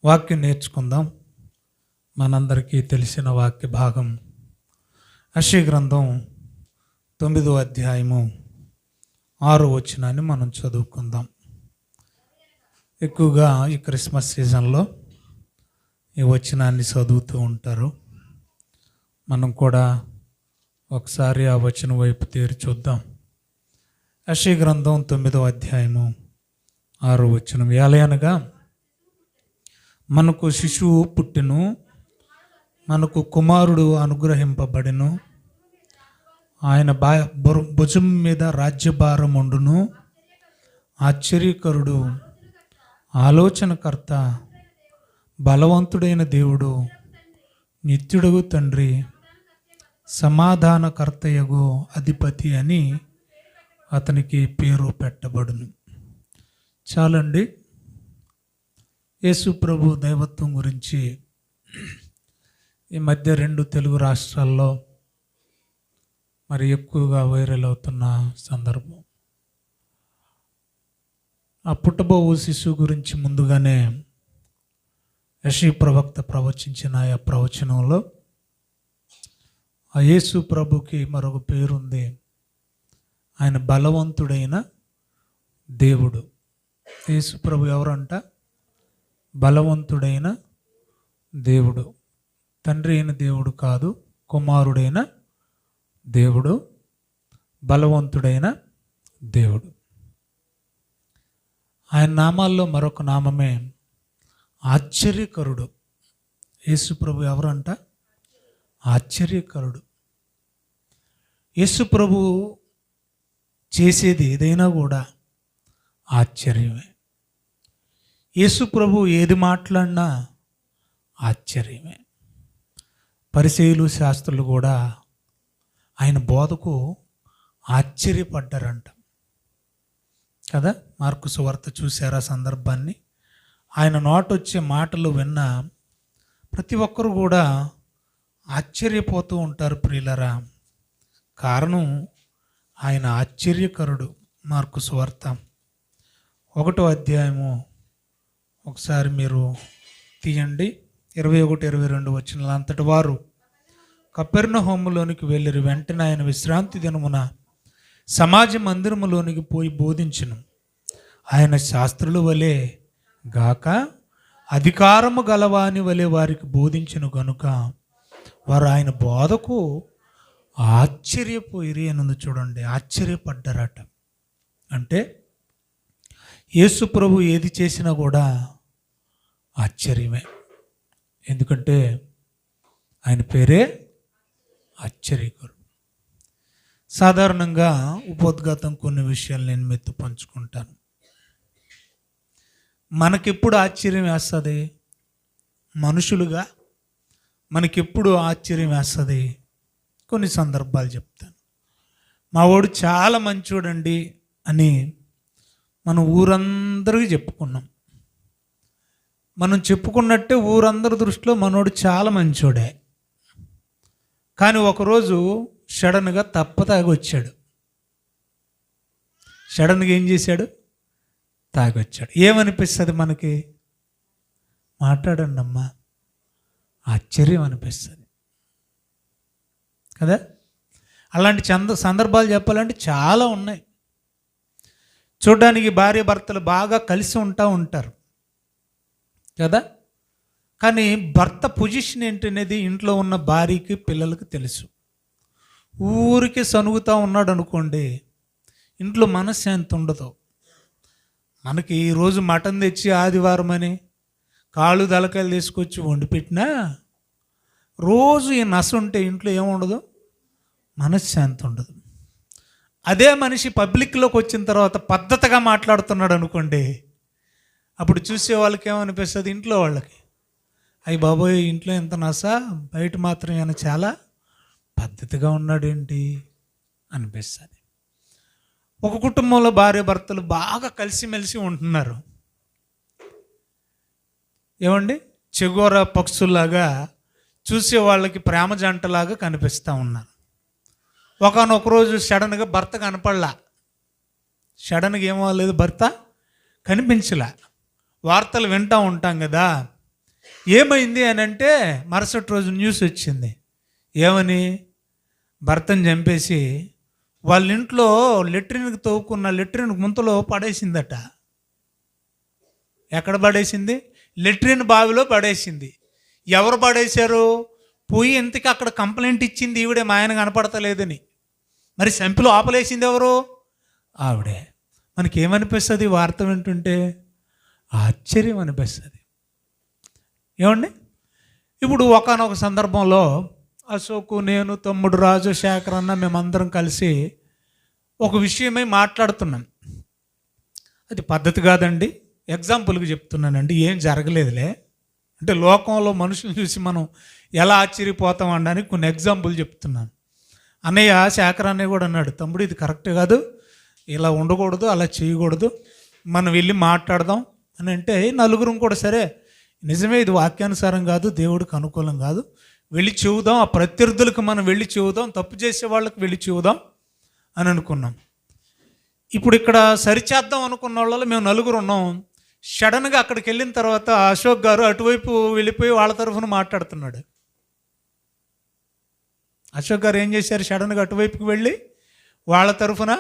వాక్యం నేర్చుకుందాం. మనందరికీ తెలిసిన వాక్య భాగం యెషయా గ్రంథం 9వ అధ్యాయము 6వ వచనాన్ని మనం చదువుకుందాం. ఎక్కువగా ఈ క్రిస్మస్ సీజన్లో ఈ వచనాన్ని చదువుతూ ఉంటారు. మనం కూడా ఒకసారి ఆ వచనం వైపు తేరి చూద్దాం. యెషయా గ్రంథం 9వ అధ్యాయము 6వ వచనం. ఏలయనగా మనకు శిశువు పుట్టెను, మనకు కుమారుడు అనుగ్రహింపబడెను, ఆయన భుజం మీద రాజ్యభారం ఉండును. ఆశ్చర్యకరుడు, ఆలోచనకర్త, బలవంతుడైన దేవుడు, నిత్యుడగు తండ్రి, సమాధానకర్తయగు అధిపతి అని అతనికి పేరు పెట్టబడును. చాలండి. యేసు ప్రభు దైవత్వం గురించి ఈ మధ్య 2 తెలుగు రాష్ట్రాల్లో మరి ఎక్కువగా వైరల్ అవుతున్న సందర్భం. ఆ పుట్టబోవు శిశువు గురించి ముందుగానే యెషయా ప్రవక్త ప్రవచించిన ఆ ప్రవచనంలో ఆ యేసు ప్రభుకి మరొక పేరుంది. ఆయన బలవంతుడైన దేవుడు. యేసు ప్రభు ఎవరంట? బలవంతుడైన దేవుడు. తండ్రి అయిన దేవుడు కాదు, కుమారుడైన దేవుడు, బలవంతుడైన దేవుడు. ఆయన నామాల్లో మరొక నామమే ఆశ్చర్యకరుడు. యేసు ప్రభు ఎవరంట? ఆశ్చర్యకరుడు. యేసు ప్రభు చేసేది ఏదైనా కూడా ఆశ్చర్యమే. యేసు ప్రభు ఏది మాట్లాడినా ఆశ్చర్యమే. పరిసయ్యులు శాస్త్రులు కూడా ఆయన బోధకు ఆశ్చర్యపడ్డారంట కదా. మార్కు సువార్త చూశారా సందర్భాన్ని? ఆయన నోటొచ్చే మాటలు విన్న ప్రతి ఒక్కరు కూడా ఆశ్చర్యపోతూ ఉంటారు ప్రియులరా. కారణం ఆయన ఆశ్చర్యకరుడు. మార్కు సువార్త 1వ అధ్యాయము ఒకసారి మీరు తీయండి. 21-22 వచనాలు. అంతటి వారు కపెర్నహూములోనికి వెళ్ళిరి. వెంటనే ఆయన విశ్రాంతి దినమున సమాజ మందిరములోనికి పోయి బోధించును. ఆయన శాస్త్రుల వలె గాక అధికారము గలవాని వలె వారికి బోధించును గనుక వారు ఆయన బోధకు ఆశ్చర్యపోయిరి అని చూడండి. ఆశ్చర్యపడ్డారట. అంటే యేసు ప్రభు ఏది చేసినా కూడా ఆశ్చర్యమే. ఎందుకంటే ఆయన పేరే ఆశ్చర్యకరుడు. సాధారణంగా ఉపోద్ఘాతం కొన్ని విషయాలు నేను మీతో పంచుకుంటాను. మనకెప్పుడు ఆశ్చర్యం వేస్తుంది? మనుషులుగా మనకెప్పుడు ఆశ్చర్యం వేస్తుంది? కొన్ని సందర్భాలు చెప్తాను. మా వాడు చాలా మంచోడండి అని మనం ఊరందరికీ చెప్పుకున్నాం. మనం చెప్పుకున్నట్టే ఊరందరి దృష్టిలో మనోడు చాలా మంచోడే. కానీ ఒకరోజు సడన్గా తాగొచ్చాడు. సడన్గా ఏం చేశాడు? తాగొచ్చాడు. ఏమనిపిస్తుంది మనకి? మాట్లాడండి అమ్మా. ఆశ్చర్యం అనిపిస్తుంది కదా. అలాంటి సందర్భాలు చెప్పాలంటే చాలా ఉన్నాయి. చూడ్డానికి భార్య భర్తలు బాగా కలిసి ఉంటారు కదా. కానీ భర్త పొజిషన్ ఏంటనేది ఇంట్లో ఉన్న భార్యకి పిల్లలకి తెలుసు. ఊరికి సనుగుతూ ఉన్నాడు అనుకోండి, ఇంట్లో మనశ్శాంతి ఉండదు. మనకి ఈరోజు మటన్ తెచ్చి ఆదివారం అని కాళ్ళు తలకాయలు తీసుకొచ్చి వండి పెట్టినా రోజు ఈ నస ఉంటే ఇంట్లో ఏముండదు, మనశ్శాంతి ఉండదు. అదే మనిషి పబ్లిక్లోకి వచ్చిన తర్వాత పద్ధతిగా మాట్లాడుతున్నాడు అనుకోండి, అప్పుడు చూసే వాళ్ళకి ఏమనిపిస్తుంది? ఇంట్లో వాళ్ళకి, అయ్యి బాబోయ్ ఇంట్లో ఎంత నస, బయట మాత్రం ఆయన చాలా పద్ధతిగా ఉన్నాడేంటి అనిపిస్తుంది. ఒక కుటుంబంలో భార్య భర్తలు బాగా కలిసిమెలిసి ఉంటున్నారు. ఏమండి, చెగోర పక్షుల్లాగా చూసే వాళ్ళకి ప్రేమ జంటలాగా కనిపిస్తూ ఉన్నారు. ఒకనొక రోజు సడన్గా భర్త కనపడలా. సడన్గా ఏమో లేదు, భర్త కనిపించలే. వార్తలు వింటూ ఉంటాం కదా, ఏమైంది అని అంటే మరుసటి రోజు న్యూస్ వచ్చింది. ఏమని? భర్తను చంపేసి వాళ్ళ ఇంట్లో లెట్రిన్కి తవ్వుకున్న లెట్రిన్ గుంతలో పడేసిందట. ఎక్కడ పడేసింది? లెట్రిన్ బావిలో పడేసింది. ఎవరు పడేశారు? పోయి ఇంతకి అక్కడ కంప్లైంట్ ఇచ్చింది ఈవిడే, మా ఆయన కనపడతలేదని. మరి చంపి లోపలేసింది ఎవరు? ఆవిడే. మనకేమనిపిస్తుంది వార్త వింటుంటే? ఆశ్చర్యం అనిపిస్తుంది. ఏమండి, ఇప్పుడు ఒకానొక సందర్భంలో అశోకు, నేను, తమ్ముడు రాజు, శేఖర్ అన్న మేమందరం కలిసి ఒక విషయమై మాట్లాడుతున్నాం. అది పద్ధతి కాదండి, ఎగ్జాంపుల్కి చెప్తున్నానండి, ఏం జరగలేదులే. అంటే లోకంలో మనుషులు చూసి మనం ఎలా ఆశ్చర్యపోతాం అనడానికి కొన్ని ఎగ్జాంపుల్ చెప్తున్నాను. అన్నయ్య, శేఖర్ అన్నయ్య కూడా అన్నాడు, తమ్ముడు ఇది కరెక్ట్ కాదు, ఇలా ఉండకూడదు, అలా చేయకూడదు, మనం వెళ్ళి మాట్లాడదాం అని అంటే నలుగురం కూడా సరే నిజమే, ఇది వాక్యానుసారం కాదు, దేవుడికి అనుకూలం కాదు, వెళ్ళి చెబుదాం, ఆ ప్రత్యర్థులకు మనం వెళ్ళి చెబుదాం, తప్పు చేసే వాళ్ళకి వెళ్ళి చెబుదాం అని అనుకున్నాం. ఇప్పుడు ఇక్కడ సరిచేద్దాం అనుకున్న వాళ్ళలో మేము నలుగురు ఉన్నాం. సడన్గా అక్కడికి వెళ్ళిన తర్వాత అశోక్ గారు అటువైపు వెళ్ళిపోయి వాళ్ళ తరఫున మాట్లాడుతున్నాడు. అశోక్ గారు ఏం చేశారు? సడన్గా అటువైపుకి వెళ్ళి వాళ్ళ తరఫున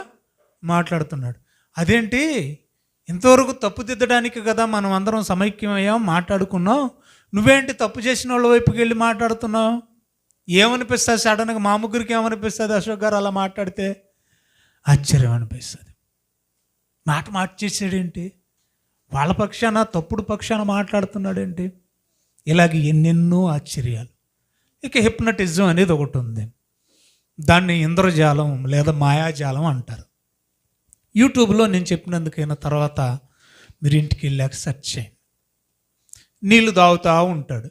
మాట్లాడుతున్నాడు. అదేంటి, ఇంతవరకు తప్పు దిద్దడానికి కదా మనం అందరం సమైక్యమయ్యాం, మాట్లాడుకున్నాం, నువ్వేంటి తప్పు చేసిన వాళ్ళ వైపుకి వెళ్ళి మాట్లాడుతున్నావు? ఏమనిపిస్తుంది సడన్గా? మా ముగ్గురికి ఏమనిపిస్తుంది అశోక్ గారు అలా మాట్లాడితే? ఆశ్చర్యం అనిపిస్తుంది. మాట మార్చేసాడేంటి? వాళ్ళ పక్షాన, తప్పుడు పక్షాన మాట్లాడుతున్నాడేంటి? ఇలాగ ఎన్నెన్నో ఆశ్చర్యాలు. ఇక హిప్నటిజం అనేది ఒకటి ఉంది. దాన్ని ఇంద్రజాలం లేదా మాయాజాలం అంటారు. యూట్యూబ్లో నేను చెప్పినందుకైనా తర్వాత మీరు ఇంటికి వెళ్ళాక సెర్చ్ చేయండి. నీళ్ళు తాగుతూ ఉంటాడు.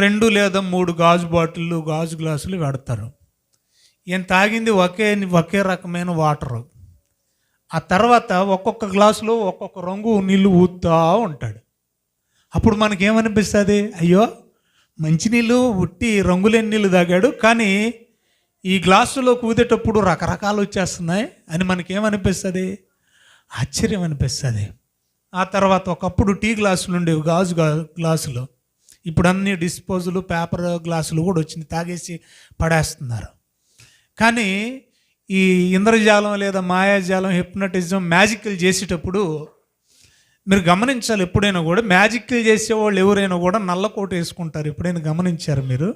2 లేదా 3 గాజు బాటిళ్ళు, గాజు గ్లాసులు పెడతారు. ఈయన తాగింది ఒకే రకమైన వాటరు. ఆ తర్వాత ఒక్కొక్క గ్లాసులో ఒక్కొక్క రంగు నీళ్ళు ఊదుతూ ఉంటాడు. అప్పుడు మనకేమనిపిస్తుంది? అయ్యో, మంచినీళ్ళు ఉట్టి రంగులేని నీళ్ళు తాగాడు, కానీ ఈ గ్లాసులో ఊదేటప్పుడు రకరకాలు వచ్చేస్తున్నాయి అని మనకేమనిపిస్తుంది? ఆశ్చర్యం అనిపిస్తుంది. ఆ తర్వాత ఒకప్పుడు టీ గ్లాసులు ఉండేవి, గాజు గ్లాసులు. ఇప్పుడు అన్ని డిస్పోజులు, పేపర్ గ్లాసులు కూడా వచ్చింది, తాగేసి పడేస్తున్నారు. కానీ ఈ ఇంద్రజాలం లేదా మాయాజాలం, హిప్నటిజం, మ్యాజిక్లు చేసేటప్పుడు మీరు గమనించాలి, ఎప్పుడైనా కూడా మ్యాజిక్లు చేసేవాళ్ళు ఎవరైనా కూడా నల్ల కోటు వేసుకుంటారు. ఎప్పుడైనా గమనించారు మీరు?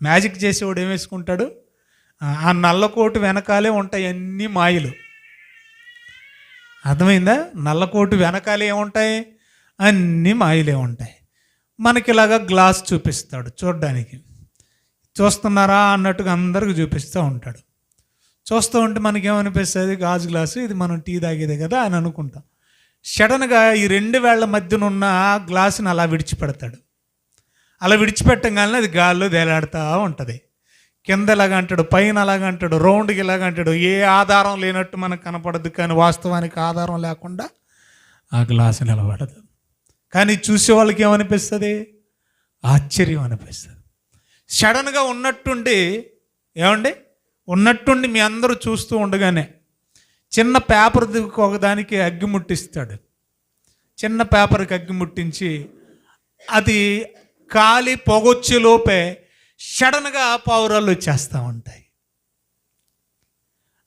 మ్యాజిక్ చేసేవాడు ఏం వేసుకుంటాడు? ఆ నల్ల కోటు వెనకాలే ఉంటాయి అన్ని మాయలు. అర్థమైందా? నల్ల కోటు వెనకాలే ఏముంటాయి? అన్ని మాయలే ఉంటాయి. మనకి ఇలాగా గ్లాస్ చూపిస్తాడు, చూడడానికి చూస్తున్నారా అన్నట్టుగా అందరికి చూపిస్తూ ఉంటాడు. చూస్తూ ఉంటే మనకేమనిపిస్తుంది? గాజు గ్లాసు, ఇది మనం టీ తాగేదే కదా అని అనుకుంటాం. సడన్గా ఈ 2 వేళ్ల మధ్యన ఉన్న గ్లాసుని అలా విడిచిపెడతాడు. అలా విడిచిపెట్టగానే అది గాల్లో తేలాడుతూ ఉంటుంది. కింద ఎలాగ అంటాడు, పైన అలాగ అంటాడు, రౌండ్కి ఇలాగ అంటాడు. ఏ ఆధారం లేనట్టు మనకు కనపడదు, కానీ వాస్తవానికి ఆధారం లేకుండా ఆ గ్లాసు నిలబడదు. కానీ చూసే వాళ్ళకి ఏమనిపిస్తుంది? ఆశ్చర్యం అనిపిస్తుంది. సడన్గా ఉన్నట్టుండి, ఏమండి, ఉన్నట్టుండి మీ అందరూ చూస్తూ ఉండగానే చిన్న పేపర్ ఒకదానికి అగ్గి ముట్టిస్తాడు. చిన్న పేపర్కి అగ్గి ముట్టించి అది కాలి పొగొచ్చే లోపే సడన్గా పావురాలు వచ్చేస్తూ ఉంటాయి.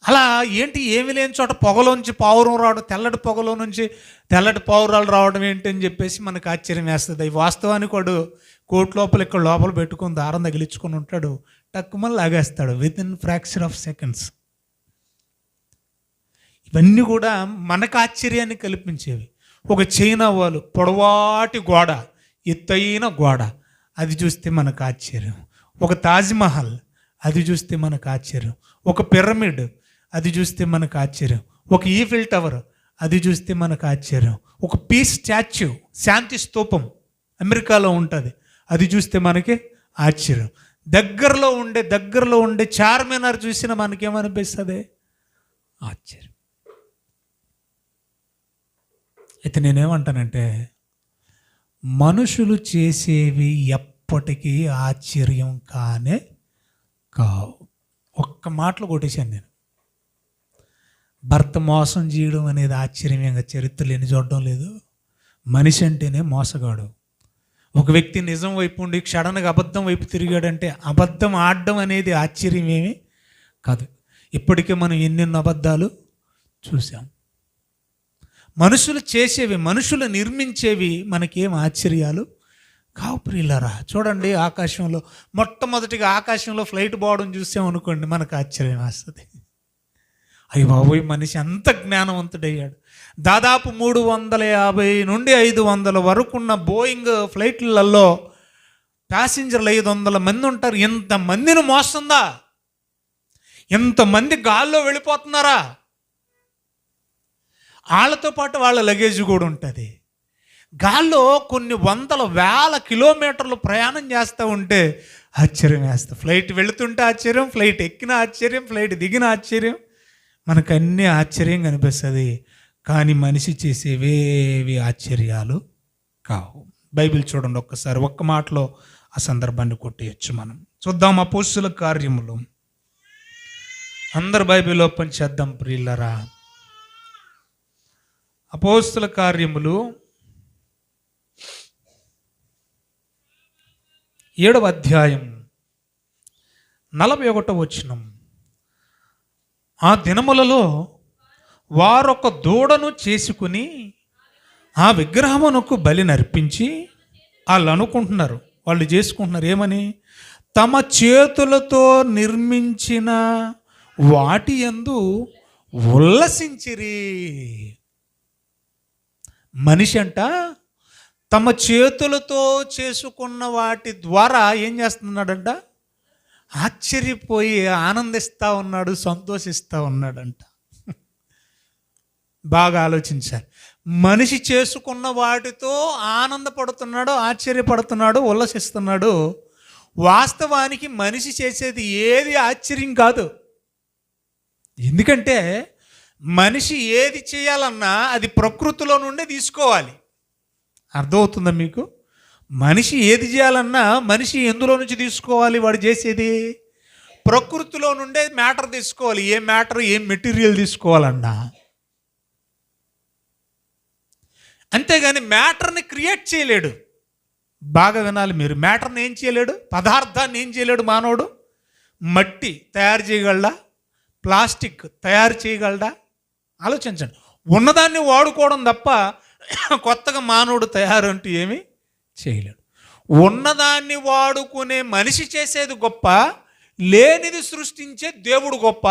అలా ఏంటి, ఏమి లేని చోట పొగలోంచి పావురం రావడం, తెల్లటి పొగలో నుంచి తెల్లటి పావురాలు రావడం ఏంటి అని చెప్పేసి మనకు ఆశ్చర్యం వేస్తుంది. వాస్తవానికి వాడు కోట్ లోపల ఇక్కడ లోపల పెట్టుకుని దారం తగిలించుకొని ఉంటాడు, టక్కుమని లాగేస్తాడు వితిన్ ఫ్రాక్షన్ ఆఫ్ సెకండ్స్. ఇవన్నీ కూడా మనకు ఆశ్చర్యాన్ని కల్పించేవి. ఒక చైనా వాళ్ళు పొడవాటి గోడ, ఎత్తైన గోడ, అది చూస్తే మనకు ఆశ్చర్యం. ఒక తాజ్మహల్, అది చూస్తే మనకు ఆశ్చర్యం. ఒక పిరమిడ్, అది చూస్తే మనకు ఆశ్చర్యం. ఒక ఈఫిల్ టవర్, అది చూస్తే మనకు ఆశ్చర్యం. ఒక పీస్ స్టాచ్యూ, శాంతి స్తూపం అమెరికాలో ఉంటుంది, అది చూస్తే మనకి ఆశ్చర్యం. దగ్గరలో ఉండే చార్మినార్ చూసిన మనకేమనిపిస్తుంది? ఆశ్చర్యం. అయితే నేనేమంటానంటే, మనుషులు చేసేవి ఎప్పటికీ ఆశ్చర్యం కానే కావు. ఒక్క మాటలు కొట్టేశాను నేను. భర్త మోసం చేయడం అనేది ఆశ్చర్యంగా చరిత్రలు ఎన్ని చూడడం లేదు. మనిషి అంటేనే మోసగాడు. ఒక వ్యక్తి నిజం వైపు ఉండి క్షణంగా అబద్ధం వైపు తిరిగాడంటే అబద్ధం ఆడడం అనేది ఆశ్చర్యమేమి కాదు. ఇప్పటికే మనం ఎన్నెన్నో అబద్ధాలు చూసాం. మనుషులు చేసేవి, మనుషులు నిర్మించేవి మనకేం ఆశ్చర్యాలు కావు ప్రియులారా. చూడండి, ఆకాశంలో మొట్టమొదటిగా ఆకాశంలో ఫ్లైట్ పోవడం చూసామనుకోండి, మనకు ఆశ్చర్యం వస్తుంది. అయ్య బాబోయ్, మనిషి అంత జ్ఞానవంతుడయ్యాడు. దాదాపు 350 నుండి 500 వరకు ఉన్న బోయింగ్ ఫ్లైట్లలో ప్యాసింజర్లు 500 మంది ఉంటారు. ఎంతమందిని మోస్తుందా? ఎంతమంది గాల్లో వెళ్ళిపోతున్నారా? వాళ్ళతో పాటు వాళ్ళ లగేజ్ కూడా ఉంటుంది. గాల్లో కొన్ని వందల వేల కిలోమీటర్లు ప్రయాణం చేస్తూ ఉంటే ఆశ్చర్యం వేస్తుంది. ఫ్లైట్ వెళుతుంటే ఆశ్చర్యం, ఫ్లైట్ ఎక్కిన ఆశ్చర్యం, ఫ్లైట్ దిగిన ఆశ్చర్యం, మనకు అన్నీ ఆశ్చర్యం కనిపిస్తుంది. కానీ మనిషి చేసేవేవి ఆశ్చర్యాలు కావు. బైబిల్ చూడండి ఒక్కసారి, ఒక్క మాటలో ఆ సందర్భాన్ని కొట్టేయచ్చు. మనం చూద్దాం అపోస్తుల కార్యములు. అందరు బైబిల్ ఓపెన్ చేద్దాం ప్రియులరా. అపోస్తుల కార్యములు 7వ అధ్యాయం 41వ వచనం. ఆ దినములలో వారొక దూడను చేసుకుని ఆ విగ్రహమునకు బలి నర్పించి వాళ్ళు చేసుకుంటున్నారు ఏమని? తమ చేతులతో నిర్మించిన వాటి యందు ఉల్లసించిరి. మనిషి అంట తమ చేతులతో చేసుకున్న వాటి ద్వారా ఏం చేస్తున్నాడంట? ఆశ్చర్యపోయి ఆనందిస్తూ ఉన్నాడు, సంతోషిస్తూ ఉన్నాడంట. బాగా ఆలోచించాలి. మనిషి చేసుకున్న వాటితో ఆనందపడుతున్నాడు, ఆశ్చర్యపడుతున్నాడు, ఉల్లసిస్తున్నాడు. వాస్తవానికి మనిషి చేసేది ఏది ఆశ్చర్యం కాదు. ఎందుకంటే మనిషి ఏది చేయాలన్నా అది ప్రకృతిలో నుండే తీసుకోవాలి. అర్థమవుతుందా మీకు? మనిషి ఏది చేయాలన్నా మనిషి ఎందులో నుంచి తీసుకోవాలి? వాడు చేసేది ప్రకృతిలో నుండే మ్యాటర్ తీసుకోవాలి. ఏ మ్యాటర్, ఏం మెటీరియల్ తీసుకోవాలన్నా. అంతేగాని మ్యాటర్ని క్రియేట్ చేయలేడు. బాగా వినాలి మీరు. మ్యాటర్ని ఏం చేయలేడు, పదార్థాన్ని ఏం చేయలేడు మానవుడు. మట్టి తయారు చేయగలడా? ప్లాస్టిక్ తయారు చేయగలడా? ఆలోచించండి. ఉన్నదాన్ని వాడుకోవడం తప్ప కొత్తగా మానవుడు తయారు అంటూ ఏమీ చేయలేడు. ఉన్నదాన్ని వాడుకునే మనిషి చేసేది గొప్ప, లేనిది సృష్టించే దేవుడు గొప్ప.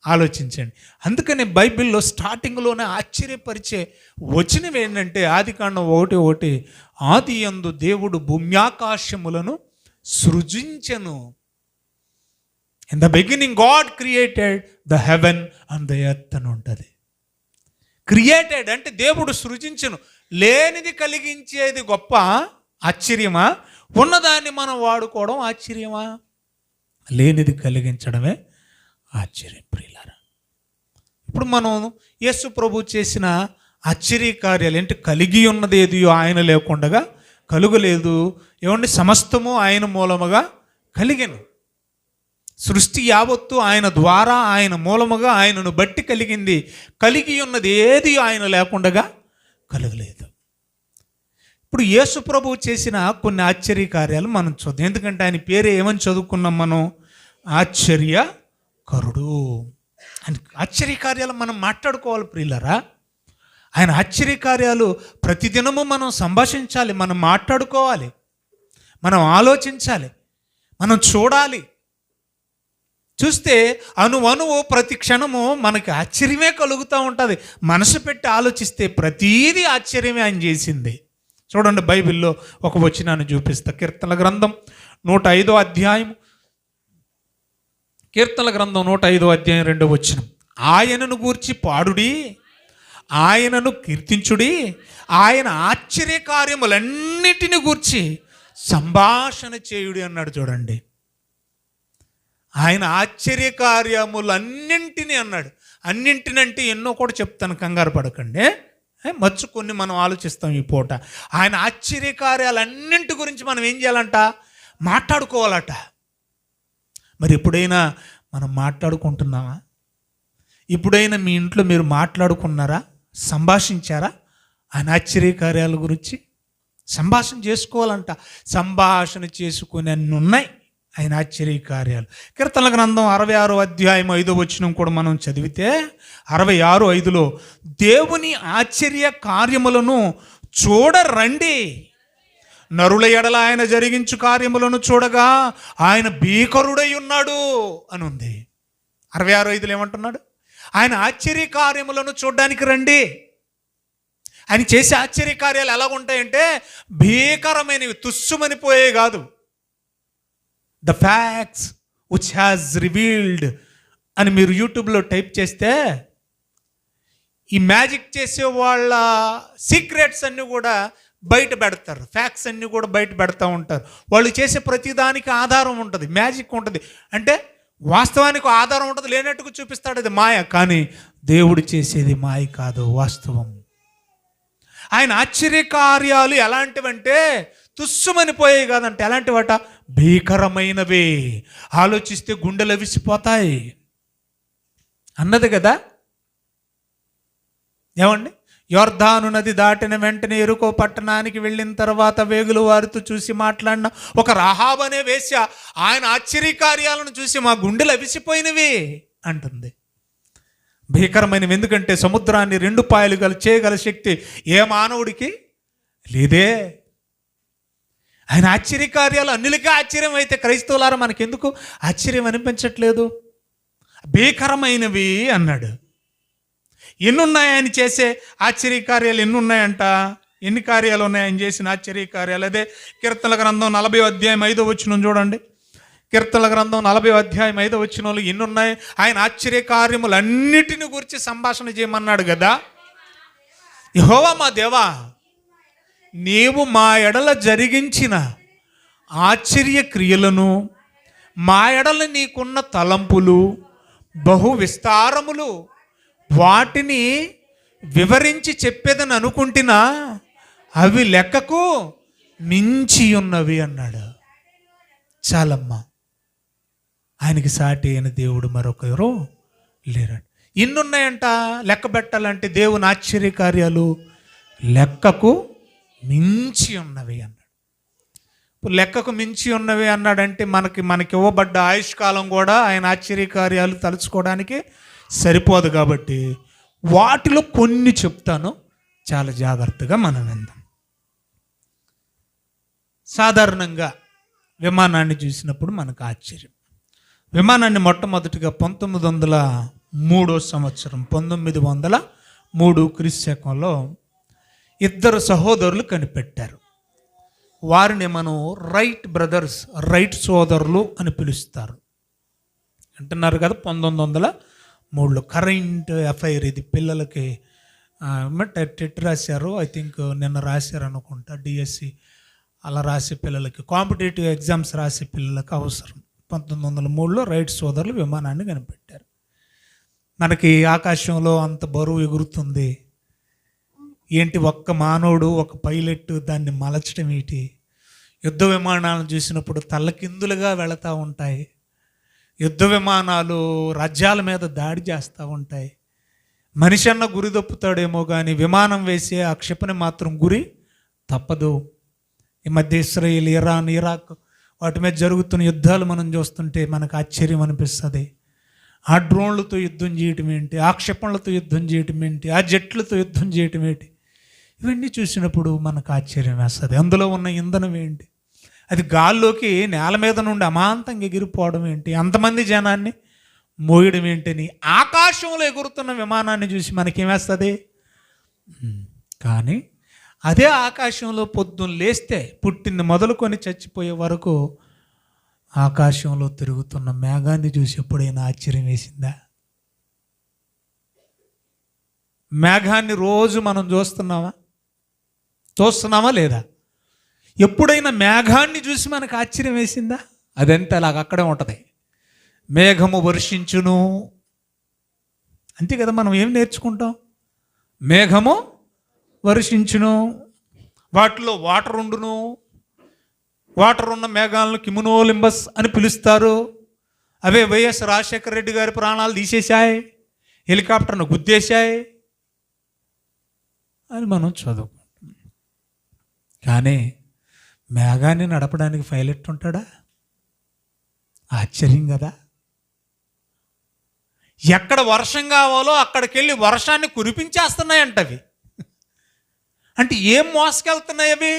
ఆలోచించండి. అందుకని బైబిల్లో స్టార్టింగ్లోనే ఆశ్చర్యపరిచే వచనం ఏంటంటే ఆదికాండం 1:1, ఆది యందు దేవుడు భూమ్యాకాశములను సృజించెను. In the beginning God created the heaven and the earth అని ఉంటుంది. క్రియేటెడ్ అంటే దేవుడు సృజించను. లేనిది కలిగించేది గొప్ప, ఆశ్చర్యమా? ఉన్నదాన్ని మనం వాడుకోవడం ఆశ్చర్యమా? లేనిది కలిగించడమే ఆశ్చర్యం ప్రియులారా. ఇప్పుడు మనం యేసు ప్రభు చేసిన ఆశ్చర్య కార్యాలు ఏంటి? కలిగి ఉన్నది ఏది ఆయన లేకుండా కలుగలేదు. ఏమండి? సమస్తము ఆయన మూలముగా కలిగెను. సృష్టి యావత్తు ఆయన ద్వారా, ఆయన మూలముగా, ఆయనను బట్టి కలిగింది. కలిగి ఉన్నది ఏది ఆయన లేకుండా కలగలేదు. ఇప్పుడు యేసు ప్రభువు చేసిన కొన్ని ఆశ్చర్య కార్యాలు మనం చూద్దాం. ఎందుకంటే ఆయన పేరు ఏమని చదువుకున్నాం మనం? ఆశ్చర్యకరుడు. ఆయన ఆశ్చర్య కార్యాలు మనం మాట్లాడుకోవాలి ప్రియులరా. ఆయన ఆశ్చర్య కార్యాలు ప్రతిదినము మనం సంభాషించాలి, మనం మాట్లాడుకోవాలి, మనం ఆలోచించాలి, మనం చూడాలి. చూస్తే అణువణువు ప్రతి క్షణము మనకి ఆశ్చర్యమే కలుగుతూ ఉంటుంది. మనసు పెట్టి ఆలోచిస్తే ప్రతీది ఆశ్చర్యమే ఆయన చేసింది. చూడండి, బైబిల్లో ఒక వచనాన్ని చూపిస్తా. కీర్తనల గ్రంథం 105వ అధ్యాయం, కీర్తనల గ్రంథం 105వ అధ్యాయం 2వ వచనం. ఆయనను గూర్చి పాడుడి, ఆయనను కీర్తించుడి, ఆయన ఆశ్చర్య కార్యములన్నిటిని గూర్చి సంభాషణ చేయుడి అన్నాడు. చూడండి, ఆయన ఆశ్చర్య కార్యములన్నింటినీ అన్నాడు. అన్నింటినంటే ఎన్నో కూడా చెప్తాను, కంగారు పడకండి. మర్చుకొని మనం ఆలోచిస్తాం ఈ పూట. ఆయన ఆశ్చర్య కార్యాలన్నింటి గురించి మనం ఏం చేయాలంట? మాట్లాడుకోవాలట. మరి ఎప్పుడైనా మనం మాట్లాడుకుంటున్నామా? ఎప్పుడైనా మీ ఇంట్లో మీరు మాట్లాడుకున్నారా? సంభాషించారా? ఆయన ఆశ్చర్యకార్యాల గురించి సంభాషణ చేసుకోవాలంట. సంభాషణ చేసుకునే అన్ని ఉన్నాయి ఆయన ఆశ్చర్యకార్యాలు. కీర్తనల గ్రంథం 66 అధ్యాయం 5వ వచనం కూడా మనం చదివితే 66:5లో దేవుని ఆశ్చర్య కార్యములను చూడరండి, నరుల ఎడల ఆయన జరిగించు కార్యములను చూడగా ఆయన భీకరుడై ఉన్నాడు అని ఉంది. 66:5లో ఏమంటున్నాడు? ఆయన ఆశ్చర్య కార్యములను చూడడానికి రండి. ఆయన చేసే ఆశ్చర్యకార్యాలు ఎలా ఉంటాయంటే భీకరమైనవి, తుస్సుమనిపోయే కాదు. The facts which has revealed అని మీరు యూట్యూబ్లో టైప్ చేస్తే ఈ మ్యాజిక్ చేసే వాళ్ళ సీక్రెట్స్ అన్నీ కూడా బయట పెడతారు. ఫ్యాక్ట్స్ అన్నీ కూడా బయట పెడతా ఉంటారు. వాళ్ళు చేసే ప్రతిదానికి ఆధారం ఉంటుంది, మ్యాజిక్ ఉంటుంది. అంటే వాస్తవానికి ఆధారం ఉంటుంది, లేనట్టుగా చూపిస్తాడు. అది మాయ. కానీ దేవుడు చేసేది మాయ కాదు, వాస్తవం. ఆయన ఆశ్చర్యకార్యాలు ఎలాంటివంటే తుస్సుమనిపోయాయి కాదంటే ఎలాంటివట? భీకరమైనవి. ఆలోచిస్తే గుండెలు అవిసిపోతాయి అన్నది కదా. ఏమండి? యొర్దాను నది దాటిన వెంటనే యెరికో పట్టణానికి వెళ్ళిన తర్వాత వేగులు వారితో చూసి మాట్లాడిన ఒక రాహాబు అనే వేశ్య ఆయన ఆశ్చర్యకార్యాలను చూసి మా గుండెలు అవిసిపోయినవి అంటుంది. భీకరమైనవి. ఎందుకంటే సముద్రాన్ని 2 పాయలు చేయగల శక్తి ఏ మానవుడికి లేదే. ఆయన ఆశ్చర్యకార్యాలు అన్నిటికీ ఆశ్చర్యం అయితే క్రైస్తవులారా మనకెందుకు ఆశ్చర్యం అనిపించట్లేదు? భీకరమైనవి అన్నాడు. ఎన్నున్నాయి ఆయన చేసే ఆశ్చర్యకార్యాలు? ఎన్నున్నాయంట? ఎన్ని కార్యాలు ఉన్నాయి ఆయన చేసిన ఆశ్చర్యకార్యాలు? అదే కీర్తనల గ్రంథం 40వ అధ్యాయం 5వ వచనం చూడండి. కీర్తనల గ్రంథం 40వ అధ్యాయం 5వ వచనంలో ఎన్నున్నాయి? ఆయన ఆశ్చర్యకార్యములన్నిటిని గురించి సంభాషణ చేయమన్నాడు కదా. యెహోవా మా దేవా, నీవు మా ఎడల జరిగించిన ఆశ్చర్య క్రియలను, మా ఎడల నీకున్న తలంపులు బహు విస్తారములు, వాటిని వివరించి చెప్పేదని అనుకుంటున్నా అవి లెక్కకు మించి ఉన్నవి అన్నాడు. చాలమ్మా, ఆయనకి సాటి అయిన దేవుడు మరొకరు లేరండి. ఇన్నున్నాయంట లెక్క పెట్టాలంటే దేవుని ఆశ్చర్యకార్యాలు లెక్కకు మించి ఉన్నవి అన్నాడు. ఇప్పుడు లెక్కకు మించి ఉన్నవి అన్నాడంటే మనకి ఇవ్వబడ్డ ఆయుష్కాలం కూడా ఆయన ఆశ్చర్యకార్యాలు తలుచుకోవడానికి సరిపోదు. కాబట్టి వాటిలో కొన్ని చెప్తాను, చాలా జాగ్రత్తగా మనం విందాం. సాధారణంగా విమానాన్ని చూసినప్పుడు మనకు ఆశ్చర్యం. విమానాన్ని మొట్టమొదటిగా 1903 సంవత్సరం 1903 క్రీస్తు శకంలో 2 సహోదరులు కనిపెట్టారు. వారిని మనం రైట్ బ్రదర్స్, రైట్ సోదరులు అని పిలుస్తారు. అంటున్నారు కదా. 1903 కరెంట్ అఫైర్ ఇది. పిల్లలకి టెట్ రాశారు, ఐ థింక్ నిన్న రాశారు అనుకుంటా. డిఎస్సి అలా రాసే పిల్లలకి, కాంపిటేటివ్ ఎగ్జామ్స్ రాసే పిల్లలకి అవసరం. 1903లో రైట్ సోదరులు విమానాన్ని కనిపెట్టారు. మనకి ఆకాశంలో అంత బరువు ఎగురుతుంది ఏంటి? ఒక్క మానవుడు, ఒక పైలట్ దాన్ని మలచడం ఏంటి? యుద్ధ విమానాలను చూసినప్పుడు తల్లకిందులుగా వెళతూ ఉంటాయి. యుద్ధ విమానాలు రాజ్యాల మీద దాడి చేస్తూ ఉంటాయి. మనిషి అన్న గురి తప్పుతాడేమో కానీ విమానం వేసే ఆ క్షిపణి మాత్రం గురి తప్పదు. ఈ మధ్య ఇస్రాయేల్, ఇరాన్, ఇరాక్ వాటి మీద జరుగుతున్న యుద్ధాలు మనం చూస్తుంటే మనకు ఆశ్చర్యం అనిపిస్తుంది. ఆ డ్రోన్లతో యుద్ధం చేయటం ఏంటి? ఆ క్షిపణులతో యుద్ధం చేయటం ఏంటి? ఆ జట్లతో యుద్ధం చేయటం ఏంటి? ఇవన్నీ చూసినప్పుడు మనకు ఆశ్చర్యం వేస్తుంది. అందులో ఉన్న ఇంధనం ఏంటి? అది గాల్లోకి నేల మీద నుండి అమాంతంగా ఎగిరిపోవడం ఏంటి? అంతమంది జనాన్ని మోయడం ఏంటని ఆకాశంలో ఎగురుతున్న విమానాన్ని చూసి మనకేమేస్తుంది? కానీ అదే ఆకాశంలో పొద్దున్న లేస్తే పుట్టింది మొదలుకొని చచ్చిపోయే వరకు ఆకాశంలో తిరుగుతున్న మేఘాన్ని చూసి ఎప్పుడైనా ఆశ్చర్యం వేసిందా? మేఘాన్ని రోజు మనం చూస్తున్నామా లేదా? ఎప్పుడైనా మేఘాన్ని చూసి మనకు ఆశ్చర్యం వేసిందా? అదంతా అలాగ అక్కడే ఉంటుంది. మేఘము వర్షించును, అంతే కదా. మనం ఏం నేర్చుకుంటాం? మేఘము వర్షించును, వాటిలో వాటర్ ఉండును. వాటర్ ఉన్న మేఘాలను కిమునోలింబస్ అని పిలుస్తారు. అవే వైఎస్ రాజశేఖర రెడ్డి గారి ప్రాణాలు తీసేశాయి, హెలికాప్టర్ను గుద్దేశాయి. అని మనం చదువుకుంటాం. కానీ మేఘాన్ని నడపడానికి పైలట్ ఉంటాడా? ఆశ్చర్యం కదా. ఎక్కడ వర్షం కావాలో అక్కడికి వెళ్ళి వర్షాన్ని కురిపించేస్తున్నాయంట అవి. అంటే ఏం మోసుకెళ్తున్నాయి అవి?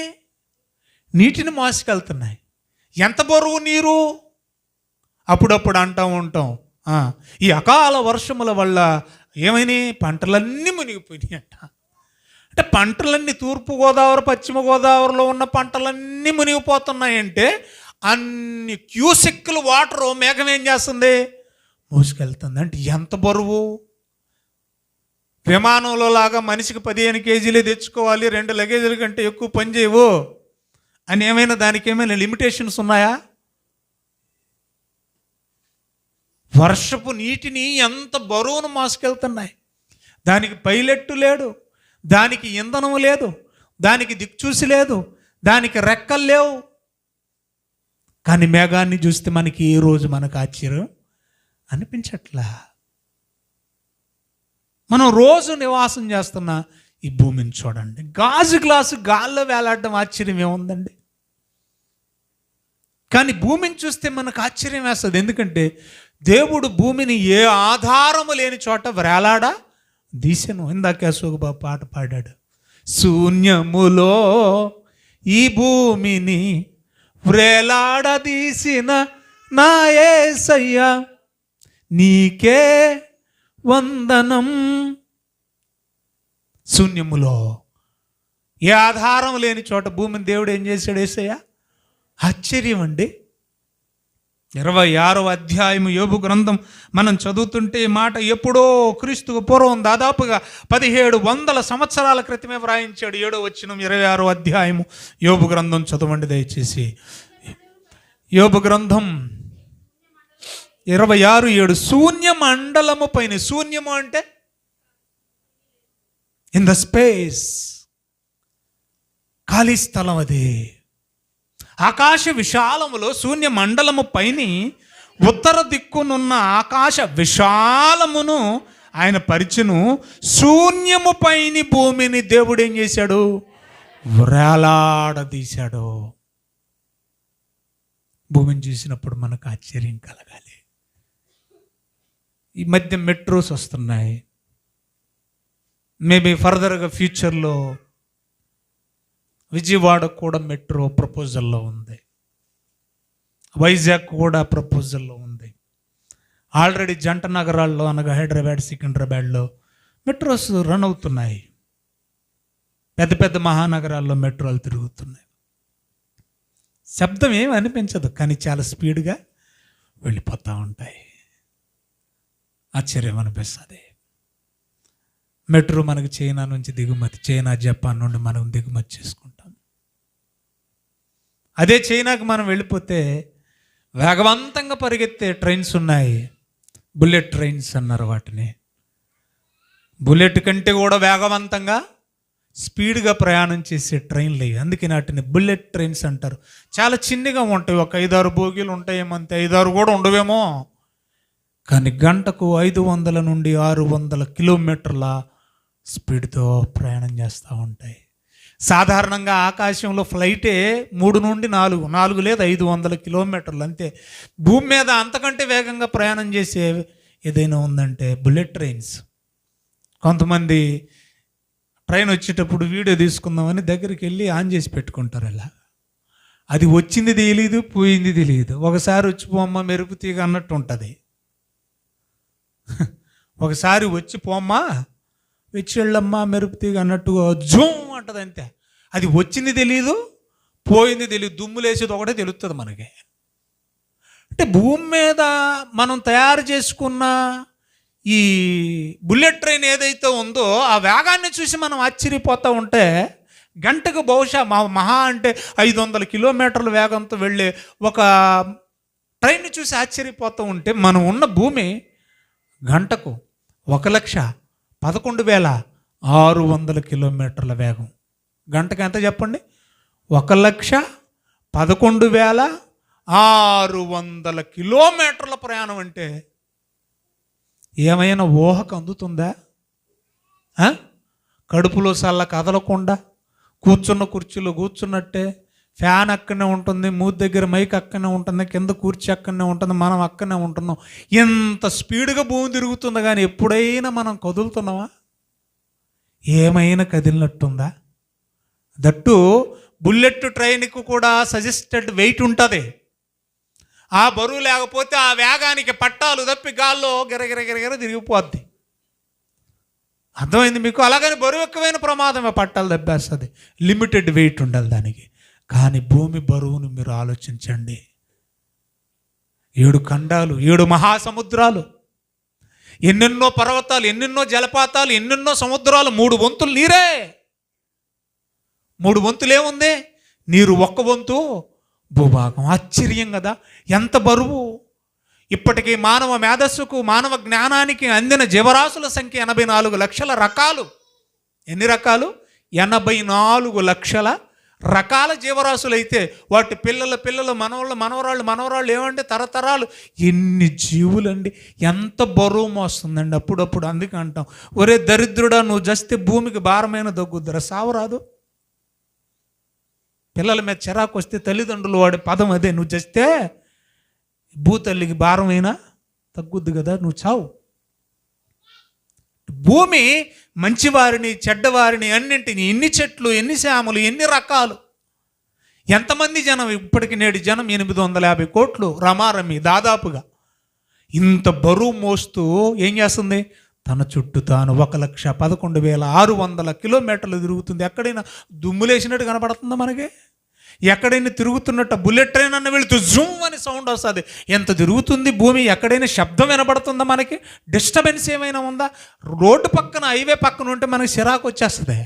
నీటిని మోసుకెళ్తున్నాయి. ఎంత బరువు నీరు? అప్పుడప్పుడు అంటూ ఉంటాం, ఈ అకాల వర్షముల వల్ల ఏమైనాయి, పంటలన్నీ మునిగిపోయినాయి అంట. అంటే పంటలన్నీ తూర్పుగోదావరి పశ్చిమ గోదావరిలో ఉన్న పంటలన్నీ మునిగిపోతున్నాయంటే అన్ని క్యూసెక్కుల వాటరు మేఘం ఏం చేస్తుంది? మోసుకెళ్తుంది. అంటే ఎంత బరువు? విమానంలో లాగా మనిషికి 15 కేజీలే తెచ్చుకోవాలి, 2 లగేజీల కంటే ఎక్కువ పని చేయవు అని ఏమైనా దానికి ఏమైనా లిమిటేషన్స్ ఉన్నాయా? వర్షపు నీటిని ఎంత బరువును మోసుకెళ్తున్నాయి. దానికి పైలెట్టు లేడు, దానికి ఇంధనం లేదు, దానికి దిక్చూసి లేదు, దానికి రెక్కలు లేవు. కానీ మేఘాన్ని చూస్తే మనకి ఏ రోజు మనకు ఆశ్చర్యం అనిపించట్లా. మనం రోజు నివాసం చేస్తున్న ఈ భూమిని చూడండి. గాజు గ్లాసు గాల్లో వేలాడడం ఆశ్చర్యం ఏముందండి? కానీ భూమిని చూస్తే మనకు ఆశ్చర్యం వేస్తుంది. ఎందుకంటే దేవుడు భూమిని ఏ ఆధారము లేని చోట వేలాడ దీసెను. ఇందాక అశోకబాబు పాట పాడాడు, శూన్యములో ఈ భూమిని వ్రేలాడదీసిన నా యేసయ్యా నీకే వందనం. శూన్యములో ఏ ఆధారం లేని చోట భూమిని దేవుడు ఏం చేశాడు? యేసయ్య. ఆశ్చర్యం అండి. 26వ అధ్యాయము యోబు గ్రంథం మనం చదువుతుంటే ఈ మాట ఎప్పుడో క్రీస్తుకు పూర్వం దాదాపుగా 1700 సంవత్సరాల క్రితమే వ్రాయించాడు. 7వ వచనం 26వ అధ్యాయము యోబు గ్రంథం చదవండి దయచేసి. యోబు గ్రంథం 26:7. శూన్య మండలము పైన, శూన్యము అంటే ఇన్ ద స్పేస్, ఖాళీ స్థలం. అది ఆకాశ విశాలములో శూన్య మండలము పైన ఉత్తర దిక్కునున్న ఆకాశ విశాలమును ఆయన పరిచెను. శూన్యము పైన భూమిని దేవుడు ఏం చేశాడు? వ్రేలాడదీశాడు. భూమిని చూసినప్పుడు మనకు ఆశ్చర్యం కలగాలి. ఈ మధ్య మెట్రోస్ వస్తున్నాయి. మేబీ ఫర్దర్గా ఫ్యూచర్లో విజయవాడ కూడా మెట్రో ప్రపోజల్లో ఉంది, వైజాగ్ కూడా ప్రపోజల్లో ఉంది. ఆల్రెడీ జంట నగరాల్లో అనగా హైదరాబాద్, సికింద్రాబాద్లో మెట్రోస్ రన్ అవుతున్నాయి. పెద్ద పెద్ద మహానగరాల్లో మెట్రోలు తిరుగుతున్నాయి. శబ్దం ఏమి అనిపించదు, కానీ చాలా స్పీడ్గా వెళ్ళిపోతూ ఉంటాయి. ఆశ్చర్యం అనిపిస్తుంది. మెట్రో మనకు చైనా నుంచి దిగుమతి, చైనా జపాన్ నుండి మనం దిగుమతి చేసుకుంటాం. అదే చైనాకు మనం వెళ్ళిపోతే వేగవంతంగా పరిగెత్తే ట్రైన్స్ ఉన్నాయి, బుల్లెట్ ట్రైన్స్ అన్నారు వాటిని. బుల్లెట్ కంటే కూడా వేగవంతంగా స్పీడ్గా ప్రయాణం చేసే ట్రైన్లు ఇవి. అందుకే వాటిని బుల్లెట్ ట్రైన్స్ అంటారు. చాలా చిన్నగా ఉంటాయి, ఒక 5-6 బోగీలు ఉంటాయేమో, అంతే, 5-6 కూడా ఉండవేమో. కానీ గంటకు 500 నుండి 600 కిలోమీటర్ల స్పీడ్తో ప్రయాణం చేస్తూ ఉంటాయి. సాధారణంగా ఆకాశంలో ఫ్లైటే 3 నుండి 4 లేదా 500 కిలోమీటర్లు అంతే. భూమి మీద అంతకంటే వేగంగా ప్రయాణం చేసే ఏదైనా ఉందంటే బుల్లెట్ ట్రైన్స్. కొంతమంది ట్రైన్ వచ్చేటప్పుడు వీడియో తీసుకుందామని దగ్గరికి వెళ్ళి ఆన్ చేసి పెట్టుకుంటారు. అలా అది వచ్చింది తెలియదు, పోయింది తెలియదు. ఒకసారి వచ్చిపోమ్మ మెరుపు తీగ అన్నట్టు ఉంటుంది. ఒకసారి వచ్చి పోమ్మా, వచ్చి వెళ్ళమ్మా మెరుపు తీగ అన్నట్టుగా జూమ్ అంటది అంతే. అది వచ్చింది తెలియదు, పోయింది తెలియదు, దుమ్ములేసేది ఒకటే తెలుస్తుంది మనకి. అంటే భూమి మీద మనం తయారు చేసుకున్న ఈ బుల్లెట్ ట్రైన్ ఏదైతే ఉందో ఆ వేగాన్ని చూసి మనం ఆశ్చర్యపోతూ ఉంటే, గంటకు బహుశా మహా అంటే 500 కిలోమీటర్ల వేగంతో వెళ్ళే ఒక ట్రైన్ చూసి ఆశ్చర్యపోతూ ఉంటే, మనం ఉన్న భూమి గంటకు 1,11,600 కిలోమీటర్ల వేగం. గంటకు ఎంత చెప్పండి? 1,11,600 కిలోమీటర్ల ప్రయాణం అంటే ఏమైనా ఊహకు అందుతుందా? కడుపులో సల్ల కదలకుండా కూర్చున్న కుర్చీలో కూర్చున్నట్టే, ఫ్యాన్ అక్కడనే ఉంటుంది, మూతి దగ్గర మైక్ అక్కడనే ఉంటుంది, కింద కూర్చి అక్కడనే ఉంటుంది, మనం అక్కడనే ఉంటున్నాం. ఎంత స్పీడ్గా భూమి తిరుగుతుంది, కానీ ఎప్పుడైనా మనం కదులుతున్నామా? ఏమైనా కదిలినట్టుందా? దట్టు బుల్లెట్ ట్రైన్కి కూడా సజెస్టెడ్ వెయిట్ ఉంటుంది. ఆ బరువు లేకపోతే ఆ వేగానికి పట్టాలు తప్పి గాల్లో గిరగిర తిరిగిపోద్ది. అర్థమైంది మీకు? అలాగని బరువు ఎక్కువైన ప్రమాదమే, పట్టాలు దెబ్బేస్తుంది. లిమిటెడ్ వెయిట్ ఉండాలి దానికి. కానీ భూమి బరువును మీరు ఆలోచించండి. 7 ఖండాలు, 7 మహాసముద్రాలు, ఎన్నెన్నో పర్వతాలు, ఎన్నెన్నో జలపాతాలు, ఎన్నెన్నో సముద్రాలు, 3 వంతులు నీరే. 3 వంతులు ఏముంది? నీరు 1 వంతు భూభాగం. ఆశ్చర్యం కదా, ఎంత బరువు! ఇప్పటికీ మానవ మేధస్సుకు, మానవ జ్ఞానానికి అందిన జీవరాశుల సంఖ్య 84 లక్షల రకాలు. ఎన్ని రకాలు? 84 లక్షల రకాల జీవరాశులు. అయితే వాటి పిల్లలు, మనవరాళ్ళు ఏమంటే తరతరాలు. ఎన్ని జీవులండి! ఎంత బరువు మోస్తుందండి అప్పుడప్పుడు. అందుకే అంటాం, ఒరే దరిద్రుడా, నువ్వు జస్తే భూమికి భారమైన దగ్గుద్దరా, సావరాదు. పిల్లల మీద చిరాకు వస్తే తల్లిదండ్రులు వాడే పదం అదే, నువ్వు చేస్తే భూతల్లికి భారమైనా తగ్గుద్ది కదా, నువ్వు చావు. భూమి మంచివారిని, చెడ్డవారిని, అన్నింటినీ, ఎన్ని చెట్లు, ఎన్ని శ్యాములు, ఎన్ని రకాలు, ఎంతమంది జనం! ఇప్పటికి నేటి జనం 850 కోట్లు రమారమి దాదాపుగా. ఇంత బరువు మోస్తూ ఏం చేస్తుంది? తన చుట్టూ తాను 1,11,600 కిలోమీటర్లు తిరుగుతుంది. ఎక్కడైనా దుమ్ములేసినట్టు కనపడుతుందా మనకి? ఎక్కడైనా తిరుగుతున్నట్టు బుల్లెట్ ట్రైన్ అన్న వెళుతూ జూమ్ అని సౌండ్ వస్తుంది. ఎంత తిరుగుతుంది భూమి! ఎక్కడైనా శబ్దం వినపడుతుందా మనకి? డిస్టర్బెన్స్ ఏమైనా ఉందా? రోడ్డు పక్కన, హైవే పక్కన ఉంటే మనకి చిరాకు వచ్చేస్తుంది.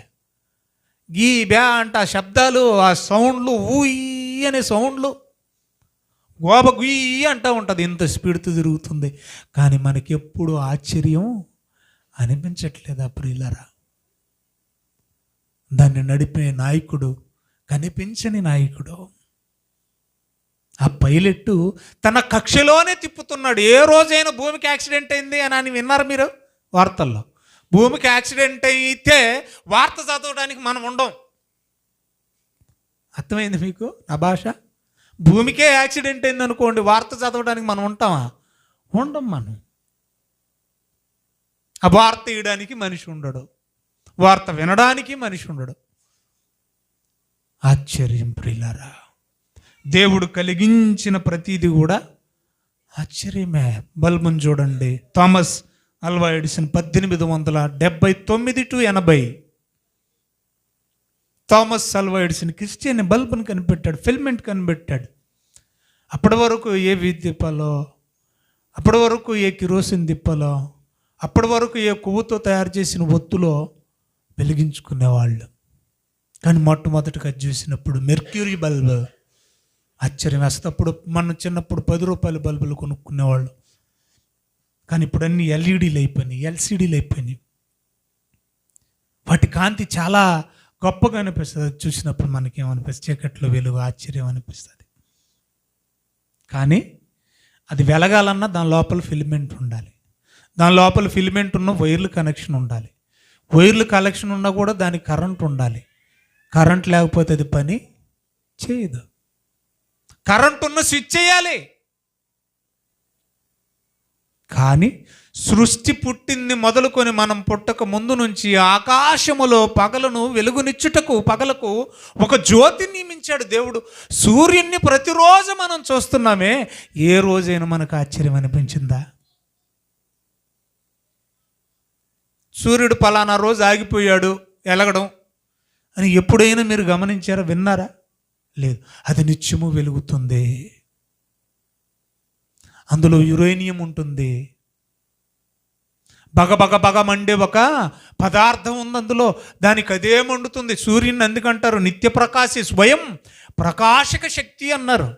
గీ బ్యా అంటే ఆ శబ్దాలు, ఆ సౌండ్లు, ఊయి అనే సౌండ్లు, గోబ గుయ్యి అంటూ ఉంటుంది. ఇంత స్పీడ్తో తిరుగుతుంది. కానీ మనకి ఎప్పుడు ఆశ్చర్యం అనిపించట్లేదా ప్రియులరా? దాన్ని నడిపే నాయకుడు కనిపించని నాయకుడు. ఆ పైలట్ తన కక్షలోనే తిప్పుతున్నాడు. ఏ రోజైనా భూమికి యాక్సిడెంట్ అయింది అని విన్నారు మీరు వార్తల్లో? భూమికి యాక్సిడెంట్ అయితే వార్త చదవడానికి మనం ఉండం. అర్థమైంది మీకు నా భాష? భూమికే యాక్సిడెంట్ అయింది అనుకోండి, వార్త చదవడానికి మనం ఉంటామా? ఉండం. మనం ఆ వార్త ఇవ్వడానికి మనిషి ఉండడు, వార్త వినడానికి మనిషి ఉండడు. ఆశ్చర్యం ప్రియులారా, దేవుడు కలిగించిన ప్రతిదీ కూడా ఆశ్చర్యమే. బల్బును చూడండి, Thomas Alva Edison 1879 to 80. Thomas Alva Edison Christian బల్బును కనిపెట్టాడు, ఫిల్మెంట్ కనిపెట్టాడు. అప్పటి వరకు ఏ దీపాలో, అప్పటి వరకు ఏ కిరోసిన్ దీపాలో, అప్పటి వరకు ఏ కొవ్వుతో తయారు చేసిన ఒత్తులో వెలిగించుకునేవాళ్ళు. కానీ మొట్టమొదటిగా చూసినప్పుడు మెర్క్యూరీ బల్బ్. ఆశ్చర్యం వేస్తే అప్పుడు మన చిన్నప్పుడు 10 రూపాయల బల్బులు కొనుక్కునేవాళ్ళు. కానీ ఇప్పుడు అన్ని ఎల్ఈడీలు అయిపోయినాయి, ఎల్సిడీలు అయిపోయినాయి. వాటి కాంతి చాలా గొప్పగా అనిపిస్తుంది. చూసినప్పుడు మనకేమనిపిస్తుంది? చీకట్లో వెలుగు, ఆశ్చర్యం అనిపిస్తుంది. కానీ అది వెలగాలన్నా దాని లోపల ఫిలిమెంట్ ఉండాలి. దాని లోపల ఫిలిమెంట్ ఉన్న వైర్లు కనెక్షన్ ఉండాలి. వైర్లు కనెక్షన్ ఉన్నా కూడా దానికి కరెంట్ ఉండాలి. కరెంట్ లేకపోతే అది పని చేయదు. కరెంట్ ఉన్న స్విచ్ చేయాలి. కానీ సృష్టి పుట్టింది మొదలుకొని మనం పుట్టక ముందు నుంచి ఆకాశములో పగలను వెలుగునిచ్చుటకు, పగలకు ఒక జ్యోతిని నియమించాడు దేవుడు. సూర్యుడిని ప్రతిరోజు మనం చూస్తున్నామే, ఏ రోజైనా మనకు ఆశ్చర్యం అనిపించిందా? సూర్యుడు పలానా రోజు ఆగిపోయాడు ఎలగడం అని ఎప్పుడైనా మీరు గమనించారా, విన్నారా? లేదు. అది నిత్యము వెలుగుతుంది. అందులో యురేనియం ఉంటుంది. బగ మండే ఒక పదార్థం ఉంది అందులో, దానికి అదే మండుతుంది. సూర్యుని అందుకంటారు నిత్య ప్రకాశి, స్వయం ప్రకాశక శక్తి అన్నారు.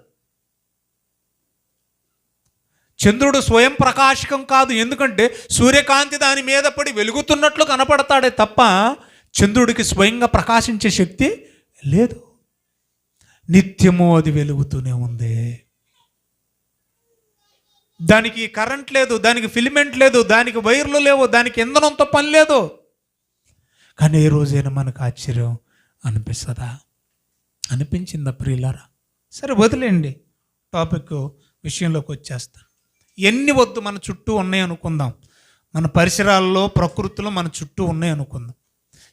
చంద్రుడు స్వయం ప్రకాశకం కాదు, ఎందుకంటే సూర్యకాంతి దాని మీద పడి వెలుగుతున్నట్లు కనపడతాడే తప్ప చంద్రుడికి స్వయంగా ప్రకాశించే శక్తి లేదు. నిత్యము అది వెలుగుతూనే ఉంది. దానికి కరెంట్ లేదు, దానికి ఫిలిమెంట్ లేదు, దానికి వైర్లు లేవు, దానికి ఇంధనంతో పని లేదు. కానీ ఏ రోజైనా మనకు ఆశ్చర్యం అనిపిస్తుందా? అనిపించిందా ప్రియులారా? సరే వదిలేండి, టాపిక్ విషయంలోకి వచ్చేస్తా. ఎన్ని వద్దు మన చుట్టూ ఉన్నాయి అనుకుందాం, మన పరిసరాల్లో ప్రకృతిలో మన చుట్టూ ఉన్నాయి అనుకుందాం.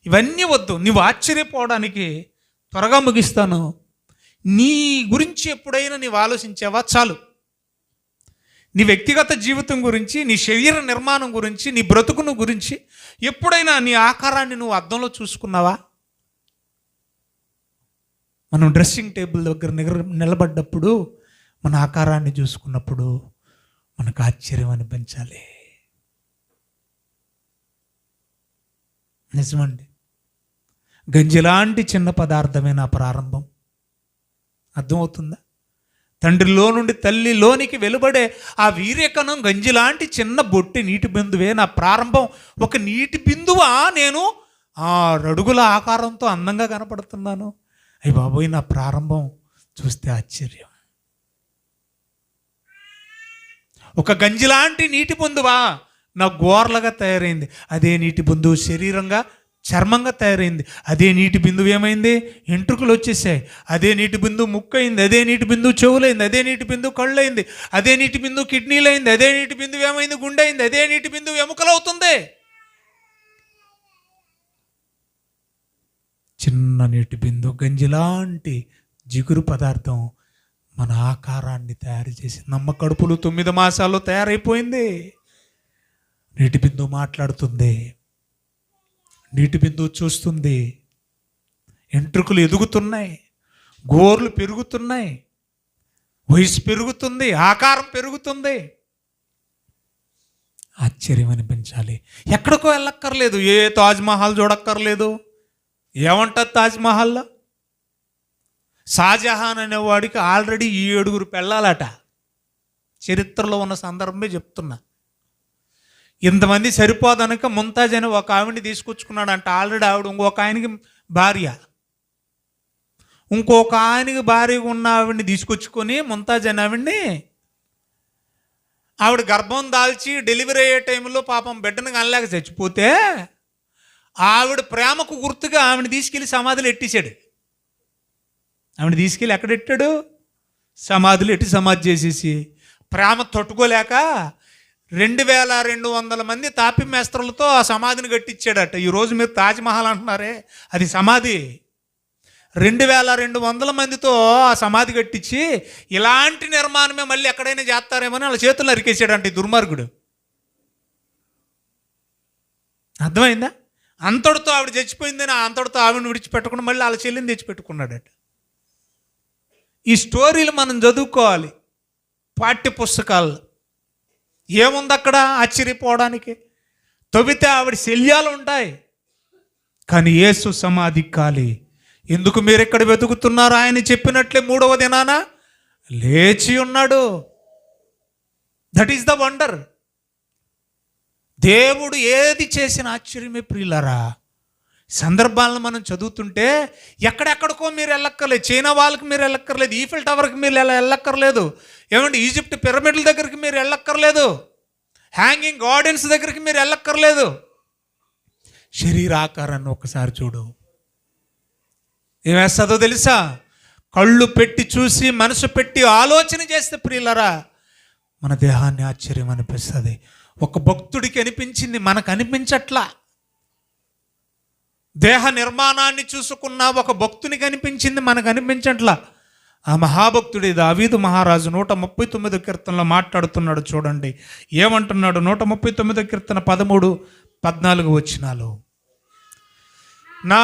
ఇవన్నీ వద్దు, నీవు ఆశ్చర్యపోవడానికి త్వరగా ముగిస్తాను. నీ గురించి ఎప్పుడైనా నీవు ఆలోచించావా? చాలు. నీ వ్యక్తిగత జీవితం గురించి, నీ శరీర నిర్మాణం గురించి, నీ బ్రతుకును గురించి ఎప్పుడైనా నీ ఆకారాన్ని నువ్వు అద్దంలో చూసుకున్నావా? మనం డ్రెస్సింగ్ టేబుల్ దగ్గర నిలబడ్డప్పుడు మన ఆకారాన్ని చూసుకున్నప్పుడు మనకు ఆశ్చర్యం అనిపించాలి. నిజమండి. గంజిలాంటి చిన్న పదార్థమే నా ప్రారంభం. అర్థమవుతుందా? తండ్రిలో నుండి తల్లిలోనికి వెలువడే ఆ వీర్యకణం గంజిలాంటి చిన్న బొట్టి నీటి బిందువే నా ప్రారంభం. ఒక నీటి బిందువా నేను 6 అడుగుల ఆకారంతో అందంగా కనపడుతున్నాను? అయ్య బాబోయ్, నా ప్రారంభం చూస్తే ఆశ్చర్యం. ఒక గంజిలాంటి నీటి బిందువా నా గోర్లగా తయారైంది. అదే నీటి బిందువు శరీరంగా, చర్మంగా తయారైంది. అదే నీటి బిందువు ఏమైంది? ఎంట్రుకలు వచ్చేసాయి. అదే నీటి బిందువు ముక్కు అయింది. అదే నీటి బిందువు చెవులైంది. అదే నీటి బిందువు కళ్ళు అయింది. అదే నీటి బిందువు కిడ్నీలు అయింది. అదే నీటి బిందువు ఏమైంది? గుండె అయింది. అదే నీటి బిందువు ఎముకలు అవుతుంది. చిన్న నీటి బిందువు గంజిలాంటి జిగురు పదార్థం మన ఆకారాన్ని తయారు చేసి నమ్మ కడుపులు 9 మాసాల్లో తయారైపోయింది. నీటి బిందువు మాట్లాడుతుంది, నీటి బిందువు చూస్తుంది, ఎంట్రుకలు ఎదుగుతున్నాయి, గోర్లు పెరుగుతున్నాయి, వయసు పెరుగుతుంది, ఆకారం పెరుగుతుంది. ఆశ్చర్యం అనిపించాలి. ఎక్కడికో వెళ్ళక్కర్లేదు, ఏ తాజ్మహల్ చూడక్కర్లేదు. ఏమంటుంది తాజ్మహల్లో? షాజహాన్ అనేవాడికి ఆల్రెడీ 7 పెళ్ళాలట. చరిత్రలో ఉన్న సందర్భమే చెప్తున్నా. ఇంతమంది సరిపోదనక ముంతాజ్ అని ఒక ఆవిడ్ని తీసుకొచ్చుకున్నాడంట. ఆల్రెడీ ఆవిడ ఇంకొక ఆయనకి భార్య, ఇంకొక ఆయనకి భార్యగా ఉన్న ఆవిడ్ని తీసుకొచ్చుకొని ముంతాజ్ అని ఆవిడ గర్భం దాల్చి డెలివరీ అయ్యే టైంలో పాపం బిడ్డను కనలేక చచ్చిపోతే ఆవిడ ప్రేమకు గుర్తుగా ఆవిడని తీసుకెళ్ళి సమాధిలో ఎట్టేశాడు. ఆవిడ తీసుకెళ్ళి ఎక్కడెట్టాడు? సమాధిలో ఎట్టి సమాధి చేసేసి ప్రేమ తట్టుకోలేక 2200 మంది తాపి మేస్త్రులతో ఆ సమాధిని కట్టించాడట. ఈరోజు మీరు తాజ్మహల్ అంటున్నారే, అది సమాధి. 2200 మందితో ఆ సమాధి కట్టించి ఇలాంటి నిర్మాణమే మళ్ళీ ఎక్కడైనా చేస్తారేమని వాళ్ళ చేతుల్లో అరికేసాడంట ఈ దుర్మార్గుడు. అర్థమైందా? అంతటితో ఆవిడ చచ్చిపోయిందని అంతటితో ఆవిడని విడిచిపెట్టకుండా మళ్ళీ వాళ్ళ చెల్లిని తెచ్చిపెట్టుకున్నాడట. ఈ స్టోరీలు మనం చదువుకోవాలి పాఠ్య పుస్తకాల్లో. ఏముంది అక్కడ ఆశ్చర్యపోవడానికి? తవ్వితే ఆవిడ శల్యాలు ఉంటాయి, కానీ యేసు సమాధి ఖాళీ. ఎందుకు మీరు ఎక్కడ వెతుకుతున్నారు? ఆయన చెప్పినట్లే 3వ దినాన లేచి ఉన్నాడు. That is the wonder. దేవుడు ఏది చేసిన ఆశ్చర్యమే ప్రియులారా. సందర్భాలను మనం చదువుతుంటే ఎక్కడెక్కడికో మీరు వెళ్ళక్కర్లేదు. చైనా వాళ్ళకి మీరు వెళ్ళక్కర్లేదు, ఈఫిల్ టవర్కి మీరు వెళ్ళక్కర్లేదు, ఏమంటే ఈజిప్ట్ పిరమిడ్ల దగ్గరికి మీరు వెళ్ళక్కర్లేదు, హ్యాంగింగ్ గార్డెన్స్ దగ్గరికి మీరు వెళ్ళక్కర్లేదు. శరీరాకారాన్ని ఒకసారి చూడు, ఏమేస్తుందో తెలుసా? కళ్ళు పెట్టి చూసి మనసు పెట్టి ఆలోచన చేస్తే ప్రియులరా మన దేహాన్ని ఆశ్చర్యం అనిపిస్తుంది. ఒక భక్తుడికి అనిపించింది, మనకు అనిపించట్లా. దేహ నిర్మాణాన్ని చూసుకున్న ఒక భక్తునికి అనిపించింది, మనకు అనిపించట్లా. ఆ మహాభక్తుడి దావీదు మహారాజు 139 కీర్తనలో మాట్లాడుతున్నాడు. చూడండి ఏమంటున్నాడు. 139 కీర్తన 13-14 వచనాలు. నా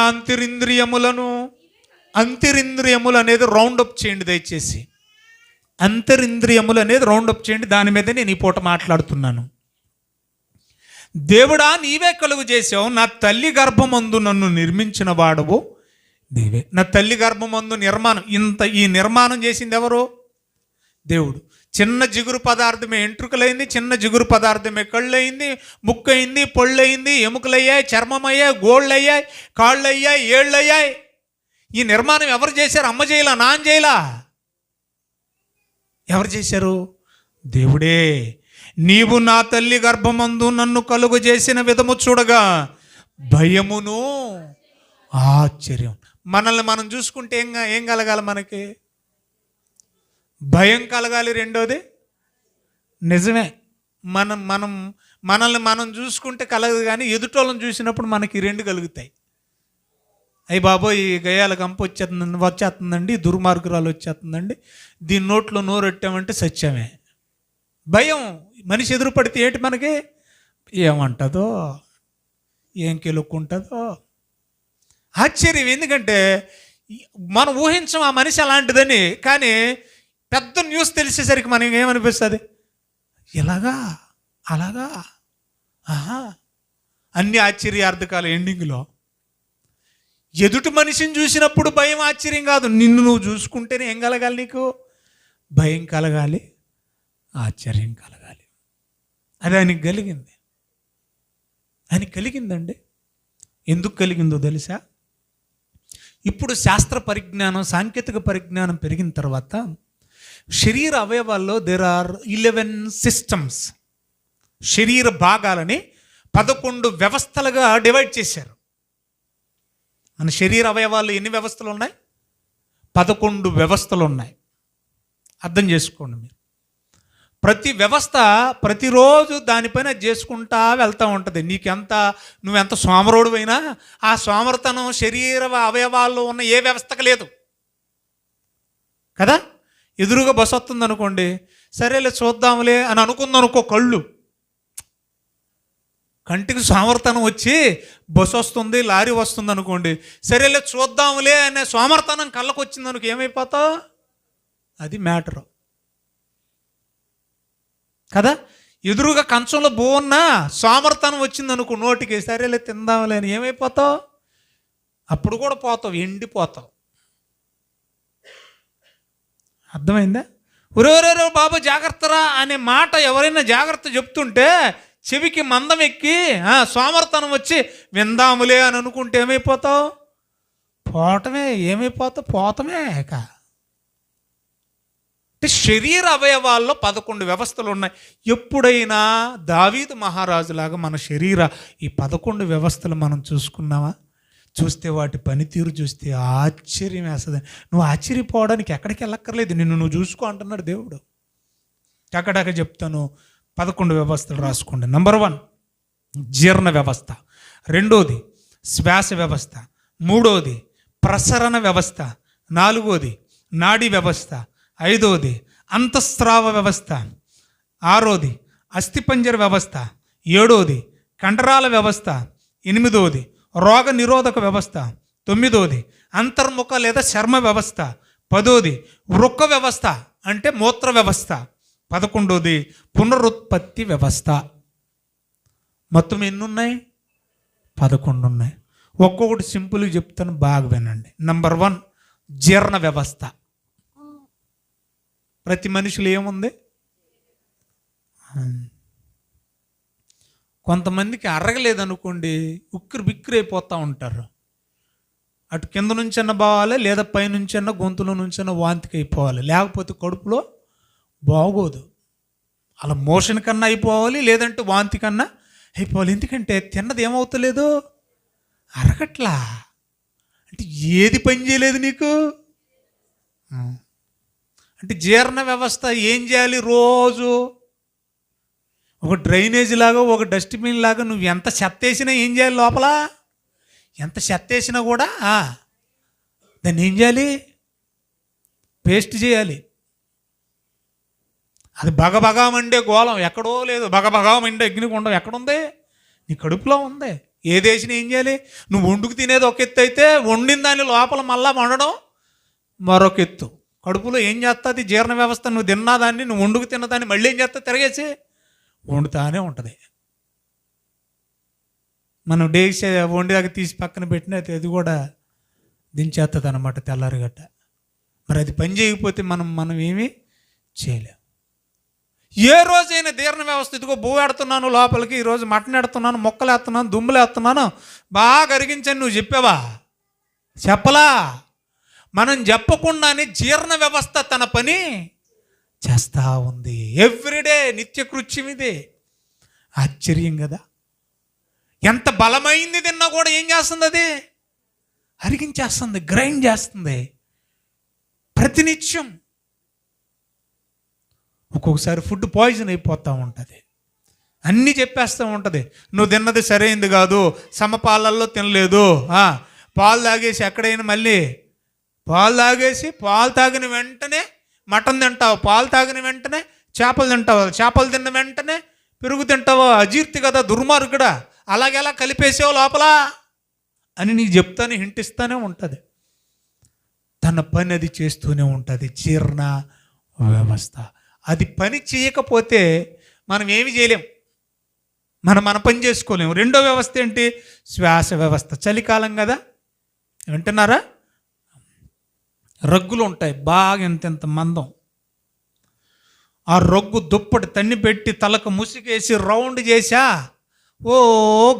అంతరింద్రియములు అనేది రౌండప్ చేయండి దయచేసి. అంతరింద్రియములు అనేది రౌండప్ చేయండి. దాని మీద నేను ఈ పూట మాట్లాడుతున్నాను. దేవుడా, నీవే కలుగు చేసావు. నా తల్లి గర్భమందు నన్ను నిర్మించిన వాడవు నీవే. నా తల్లి గర్భమందు నిర్మాణం, ఈ నిర్మాణం చేసింది ఎవరు? దేవుడు. చిన్న జిగురు పదార్థమే ఎంట్రుకలైంది, చిన్న జిగురు పదార్థమే కళ్ళు అయింది, ముక్కు అయింది, పళ్ళు అయింది, ఎముకలయ్యాయి, చర్మం అయ్యాయి, గోళ్ళు అయ్యాయి, కాళ్ళు అయ్యాయి, ఏళ్ళు అయ్యాయి. ఈ నిర్మాణం ఎవరు చేశారు? అమ్మ చేయలా, నాన్న చేయలా. ఎవరు చేశారు? దేవుడే. నీవు నా తల్లి గర్భమందు నన్ను కలుగు చేసిన విధము చూడగా భయమును ఆశ్చర్యం. మనల్ని మనం చూసుకుంటే ఏం కలగాలి? మనకి భయం కలగాలి. రెండోది నిజమే, మనల్ని మనం చూసుకుంటే కలగదు, కానీ ఎదుటోళ్ళని చూసినప్పుడు మనకి రెండు కలుగుతాయి. అయ్యి బాబోయ్, ఈ గయాల గంప వచ్చేస్తుందండి, దుర్మార్గురాలు వచ్చేస్తుందండి, దీని నోట్లో నోరెట్టామంటే సత్యమే. భయం, మనిషి ఎదురు పడితే ఏంటి మనకి? ఏమంటుందో, ఏం కెలుక్కుంటుందో. ఆశ్చర్యం, ఎందుకంటే మనం ఊహించం ఆ మనిషి అలాంటిదని. కానీ పెద్ద న్యూస్ తెలిసేసరికి మనకి ఏమనిపిస్తుంది? ఇలాగా, అలాగా, ఆహా, అన్ని ఆశ్చర్యార్థకాలు. ఎండింగ్లో ఎదుటి మనిషిని చూసినప్పుడు భయం, ఆశ్చర్యం కాదు, నిన్ను నువ్వు చూసుకుంటేనే ఏం కలగాలి? నీకు భయం కలగాలి, ఆశ్చర్యం కలగాలి. అది ఆయనకి కలిగింది. ఆయనకి కలిగిందండి. ఎందుకు కలిగిందో తెలుసా? ఇప్పుడు శాస్త్ర పరిజ్ఞానం, సాంకేతిక పరిజ్ఞానం పెరిగిన తర్వాత శరీర అవయవాల్లో దేర్ ఆర్ 11 సిస్టమ్స్. శరీర భాగాలని 11 వ్యవస్థలుగా డివైడ్ చేశారు. మన శరీర అవయవాల్లో ఎన్ని వ్యవస్థలు ఉన్నాయి? 11 వ్యవస్థలు ఉన్నాయి. అర్థం చేసుకోండి మీరు. ప్రతి వ్యవస్థ ప్రతిరోజు దానిపైన చేసుకుంటా వెళ్తూ ఉంటుంది. నువ్వెంత సోమరుడువైనా ఆ సోమరతనం శరీర అవయవాల్లో ఉన్న ఏ వ్యవస్థకు లేదు కదా. ఎదురుగా బస్సు వస్తుంది అనుకోండి, సరేలే చూద్దాంలే అని అనుకుందనుకో, కంటికి సోమర్తనం వచ్చి బస్సు వస్తుంది, లారీ వస్తుంది అనుకోండి, సరేలే చూద్దాంలే అనే సోమర్తనం కళ్ళకు వచ్చింది అనుకో, ఏమైపోతావు? అది మ్యాటరు కదా. ఎదురుగా కంచంలో బోన్నా సోమర్తనం వచ్చింది అనుకో నోటికి, సరేలే తిందాంలే అని ఏమైపోతావు? అప్పుడు కూడా పోతావు, ఎండిపోతావు. అర్థమైందా? ఒరే బాబు జాగ్రత్తరా అనే మాట ఎవరైనా జాగ్రత్త చెప్తుంటే చెవికి మందం ఎక్కి సోమర్తనం వచ్చి విందాములే అని అనుకుంటే ఏమైపోతావు? పోవటమే. ఏమైపోతావు? పోతమే. అంటే శరీర అవయవాల్లో 11 వ్యవస్థలు ఉన్నాయి. ఎప్పుడైనా దావీదు మహారాజులాగా మన ఈ 11 వ్యవస్థలు మనం చూసుకున్నావా? చూస్తే వాటి పనితీరు చూస్తే ఆశ్చర్యం వేస్తుంది. నువ్వు ఆశ్చర్యపోవడానికి ఎక్కడికి వెళ్ళక్కర్లేదు, నిన్ను నువ్వు చూసుకో అంటున్నాడు దేవుడు. చక్కడాక చెప్తాను, 11 వ్యవస్థలు రాసుకోండి. నంబర్ 1 జీర్ణ వ్యవస్థ, రెండోది శ్వాస వ్యవస్థ, మూడోది ప్రసరణ వ్యవస్థ, నాలుగోది నాడీ వ్యవస్థ, ఐదోది అంతఃస్రావ వ్యవస్థ, ఆరోది అస్థిపంజర వ్యవస్థ, ఏడోది కండరాల వ్యవస్థ, ఎనిమిదోది రోగ నిరోధక వ్యవస్థ, తొమ్మిదోది అంతర్ముఖ లేదా చర్మ వ్యవస్థ, పదోది వృక్క వ్యవస్థ అంటే మూత్ర వ్యవస్థ, 11వది పునరుత్పత్తి వ్యవస్థ. మొత్తం ఎన్ని ఉన్నాయి? 11 ఉన్నాయి. ఒక్కొక్కటి సింపుల్గా చెప్తాను, బాగా వినండి. నంబర్ 1 జీర్ణ వ్యవస్థ. ప్రతి మనిషిలో ఏముంది? కొంతమందికి అరగలేదనుకోండి, ఉక్కిరి బిక్కిరి అయిపోతూ ఉంటారు. అటు కింద నుంచన్నా పోవాలి, లేదా పైనుంచన్నా గొంతులో నుంచన్నా వాంతికి అయిపోవాలి, లేకపోతే కడుపులో బాగోదు. అలా మోషన్ కన్నా అయిపోవాలి, లేదంటే వాంతి కన్నా అయిపోవాలి. ఎందుకంటే తిన్నది ఏమవుతలేదు, అరగట్లా. అంటే ఏది పని చేయలేదు నీకు. అంటే జీర్ణ వ్యవస్థ ఏం చేయాలి? రోజు ఒక డ్రైనేజ్ లాగా, ఒక డస్ట్బిన్ లాగా నువ్వు ఎంత చెత్త వేసినా ఏం చేయాలి? లోపల ఎంత చెత్త వేసినా కూడా దాన్ని ఏం చేయాలి? పేస్ట్ చేయాలి. అది బగబగా మండే గోళం ఎక్కడో లేదు, బగబగా మండే అగ్నిగుండం ఎక్కడుంది? నీ కడుపులో ఉంది. ఏదేసినా ఏం చేయాలి? నువ్వు వండుకు తినేది ఒక ఎత్తు అయితే, వండిన దాన్ని లోపల మళ్ళా వండడం మరొక ఎత్తు. కడుపులో ఏం చేస్తుంది జీర్ణ వ్యవస్థ? నువ్వు తిన్నదాన్ని, నువ్వు వండుకు తిన్నదాన్ని మళ్ళీ ఏం చేస్తా? తిరగేసి వండుతానే ఉంటుంది. మనం డేసి వండిదాకా తీసి పక్కన పెట్టిన అది కూడా దించేస్తుంది అన్నమాట తెల్లారిగట్ట. మరి అది పని చేయకపోతే మనం ఏమీ చేయలేం. ఏ రోజైనా జీర్ణ వ్యవస్థ ఇదిగో బూ ఎడుతున్నాను లోపలికి, ఈరోజు మటన్ ఎడుతున్నాను, మొక్కలు వేస్తున్నాను, దుమ్ములు వేస్తున్నాను, బాగా అరిగించని నువ్వు చెప్పావా? చెప్పలా. మనం చెప్పకుండానే జీర్ణ వ్యవస్థ తన పని చేస్తూ ఉంది. ఎవ్రీడే నిత్య కృత్యం ఇదే. ఆశ్చర్యం కదా. ఎంత బలమైంది తిన్నా కూడా ఏం చేస్తుంది? అది అరిగించేస్తుంది, గ్రైండ్ చేస్తుంది ప్రతినిత్యం. ఒక్కొక్కసారి ఫుడ్ పాయిజన్ అయిపోతూ ఉంటుంది, అన్నీ చెప్పేస్తూ ఉంటుంది. నువ్వు తిన్నది సరైంది కాదు, సమపాలల్లో తినలేదు, పాలు తాగేసి ఎక్కడైనా మళ్ళీ పాలు తాగిన వెంటనే మటన్ తింటావు, పాలు తాగిన వెంటనే చేపలు తింటావు, చేపలు తిన్న వెంటనే పెరుగు తింటావు, అజీర్తి కదా దుర్మార్గుడా, అలాగెలా కలిపేసావు లోపల అని నీకు చెప్తానే హింటిస్తూనే ఉంటుంది. తన పని అది చేస్తూనే ఉంటుంది, జీర్ణ వ్యవస్థ. అది పని చేయకపోతే మనం ఏమి చేయలేం, మన పని చేసుకోలేము. రెండో వ్యవస్థ ఏంటి? శ్వాస వ్యవస్థ. చలికాలం కదా, వింటున్నారా? రగ్గులు ఉంటాయి బాగా ఇంత మందం. ఆ రగ్గు దుప్పటి తన్ని పెట్టి తలకు ముసిగేసి రౌండ్ చేసా, ఓ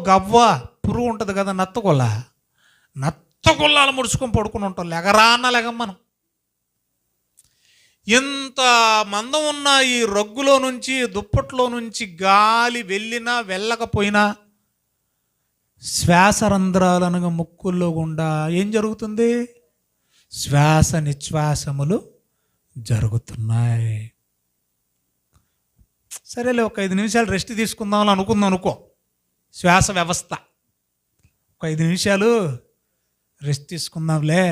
గవ్వ పురుగు ఉంటుంది కదా, నత్తగొల్లాలు ముడుచుకొని పడుకుని ఉంటాం, లెగం మనం. ఎంత మందం ఉన్న ఈ రగ్గులో నుంచి, దుప్పట్లో నుంచి గాలి వెళ్ళినా వెళ్ళకపోయినా శ్వాస రంధ్రాలు అనగా ముక్కుల్లో గుండా ఏం జరుగుతుంది? శ్వాస నిశ్వాసములు జరుగుతున్నాయి. సరేలే, ఒక 5 నిమిషాలు రెస్ట్ తీసుకుందామని అనుకో, శ్వాస వ్యవస్థ. ఒక 5 నిమిషాలు రెస్ట్ తీసుకుందాంలే,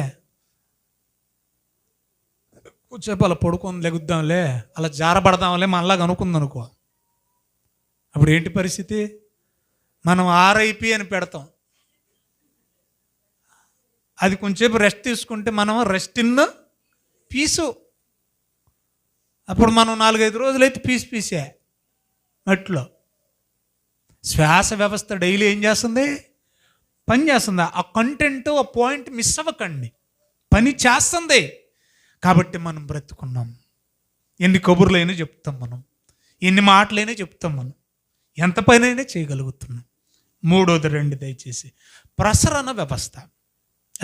కూర్చోపు అలా పడుకొని లెగుద్దాంలే, అలా జారబడదాంలే మనలాగా అనుకో. అప్పుడు ఏంటి పరిస్థితి? మనం RIP అని పెడతాం. అది కొంచెంసేపు రెస్ట్ తీసుకుంటే మనం రెస్ట్ ఇన్ పీసు. అప్పుడు మనం 4-5 రోజులైతే పీసే మట్లో. శ్వాస వ్యవస్థ డైలీ ఏం చేస్తుంది? పని చేస్తుంది. ఆ కంటెంట్, ఆ పాయింట్ మిస్ అవ్వకండి, పని చేస్తుంది. కాబట్టి మనం బ్రతుకున్నాం. ఎన్ని కబుర్లైనా చెప్తాం మనం, ఎన్ని మాటలైనా చెప్తాం మనం, ఎంత పనైనా చేయగలుగుతున్నాం. మూడోది రండి దయచేసి, ప్రసరణ వ్యవస్థ.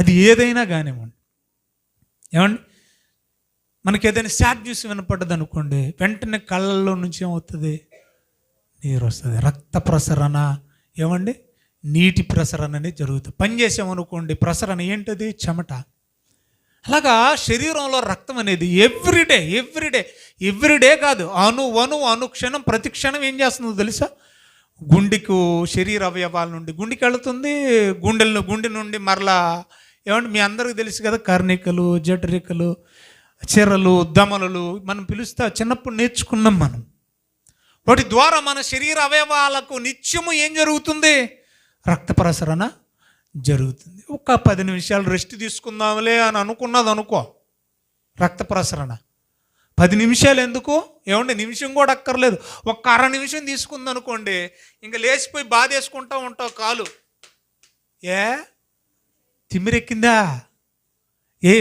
అది ఏదైనా కానివ్వండి, ఏమండి, మనకి ఏదైనా సాడ్ న్యూస్ వినపడ్డది అనుకోండి, వెంటనే కళ్ళల్లో నుంచి ఏమవుతుంది? నీరు వస్తుంది. రక్త ప్రసరణ, ఏమండి, నీటి ప్రసరణ అనేది జరుగుతుంది. పని చేసామనుకోండి, ప్రసరణ ఏంటది? చెమట. అలాగా శరీరంలో రక్తం అనేది ఎవ్రీడే కాదు, అనుక్షణం ప్రతి క్షణం ఏం చేస్తుందో తెలుసా? గుండెకు శరీర అవయవాల నుండి గుండెకి వెళుతుంది, గుండె నుండి మరలా, ఏమంటే మీ అందరికీ తెలుసు కదా, కర్ణికలు, జఠరికలు, చెరలు, దమనులు మనం పిలుస్తా, చిన్నప్పుడు నేర్చుకున్నాం మనం. వాటి ద్వారా మన శరీర అవయవాలకు నిత్యము ఏం జరుగుతుంది? రక్త ప్రసరణ జరుగుతుంది. ఒక 10 నిమిషాలు రెస్ట్ తీసుకుందాంలే అని అనుకో, రక్త ప్రసరణ 10 నిమిషాలు ఎందుకు? ఏమంటే నిమిషం కూడా అక్కర్లేదు, ఒక అర నిమిషం తీసుకుందనుకోండి, ఇంకా లేచిపోయి బాధేసుకుంటూ ఉంటావు కాలు. తిమ్మిరెక్కిందా?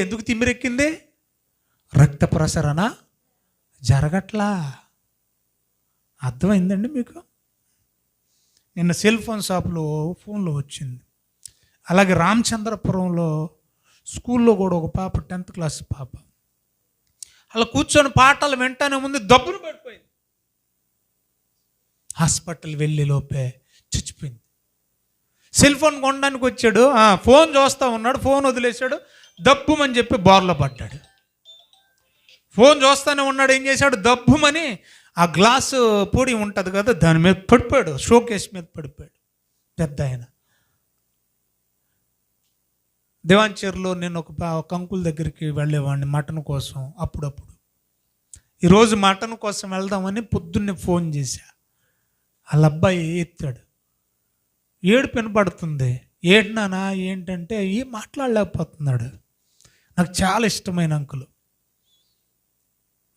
ఎందుకు తిమ్మిరెక్కింది? రక్త ప్రసరణ జరగట్లా. అర్థమైందండి మీకు? నిన్న సెల్ ఫోన్ షాప్లో ఫోన్లో వచ్చింది. అలాగే రామచంద్రపురంలో స్కూల్లో కూడా ఒక పాప, 10th క్లాస్ పాప, అలా కూర్చొని పాటలు వెంటనే ముందు దబ్బును పడిపోయింది. హాస్పిటల్ వెళ్ళే లోపే చచ్చిపోయింది. సెల్ ఫోన్ కొనడానికి వచ్చాడు, ఫోన్ చూస్తూ ఉన్నాడు, ఫోన్ వదిలేశాడు, దబ్బుమని చెప్పి బోర్లో పడ్డాడు. ఫోన్ చూస్తూనే ఉన్నాడు, ఏం చేశాడు? దబ్బుమని ఆ గ్లాసు పొడి ఉంటుంది కదా, దాని మీద పడిపోయాడు, షోకేస్ మీద పడిపోయాడు. పెద్ద ఆయన దేవాంచేరులో నేను ఒక అంకుల్ దగ్గరికి వెళ్ళేవాడిని మటన్ కోసం. అప్పుడప్పుడు ఈరోజు మటన్ కోసం వెళ్దామని పొద్దున్నే ఫోన్ చేశా. వాళ్ళ అబ్బాయి ఎత్తాడు, ఏడుపు వినపడుతుంది. ఏంటన్నా ఏంటంటే ఏం మాట్లాడలేకపోతున్నాడు. నాకు చాలా ఇష్టమైన అంకులు,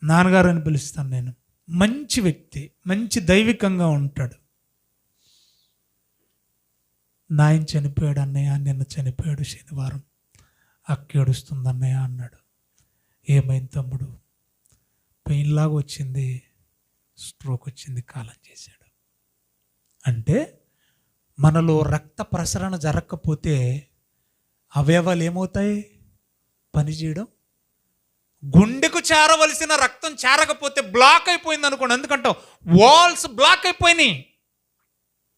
నాన్నగారు అని పిలుస్తాను నేను. మంచి వ్యక్తి, మంచి దైవికంగా ఉంటాడు. నాయన చనిపోయాడు అన్నయ్య, నిన్న చనిపోయాడు శనివారం, అక్క ఏడుస్తుంది అన్నయ్య అన్నాడు. ఏమైంది తమ్ముడు? పెయిన్ లాగా వచ్చింది, స్ట్రోక్ వచ్చింది, కాలం చేశాడు. అంటే మనలో రక్త ప్రసరణ జరగకపోతే అవయవాలు ఏమవుతాయి? పనిచేయడం. గుండెకు చేరవలసిన రక్తం చేరకపోతే బ్లాక్ అయిపోయింది అనుకోండి. ఎందుకంటే వాల్స్ బ్లాక్ అయిపోయినాయి.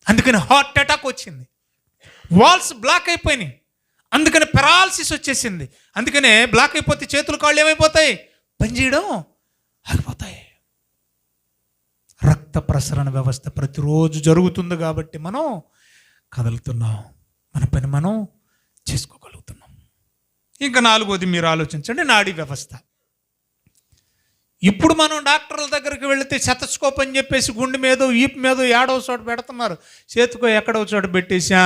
అందుకని హార్ట్ అటాక్ వచ్చింది, వాల్స్ బ్లాక్ అయిపోయినాయి, అందుకని పెరాలసిస్ వచ్చేసింది. అందుకనే బ్లాక్ అయిపోతే చేతులు కాళ్ళు ఏమైపోతాయి, పనిచేయడం ఆగిపోతాయి. రక్త ప్రసరణ వ్యవస్థ ప్రతిరోజు జరుగుతుంది కాబట్టి మనం కదులుతున్నాం, మన పని మనం చేసుకోగలుగుతున్నాం. ఇంకా నాలుగోది మీరు ఆలోచించండి, నాడీ వ్యవస్థ. ఇప్పుడు మనం డాక్టర్ల దగ్గరికి వెళితే సెతస్కోప్ అని చెప్పేసి గుండె మీద ఈపు మీద ఏడవ చోట పెడుతున్నారు, చేతికో ఎక్కడో చోట పెట్టేసా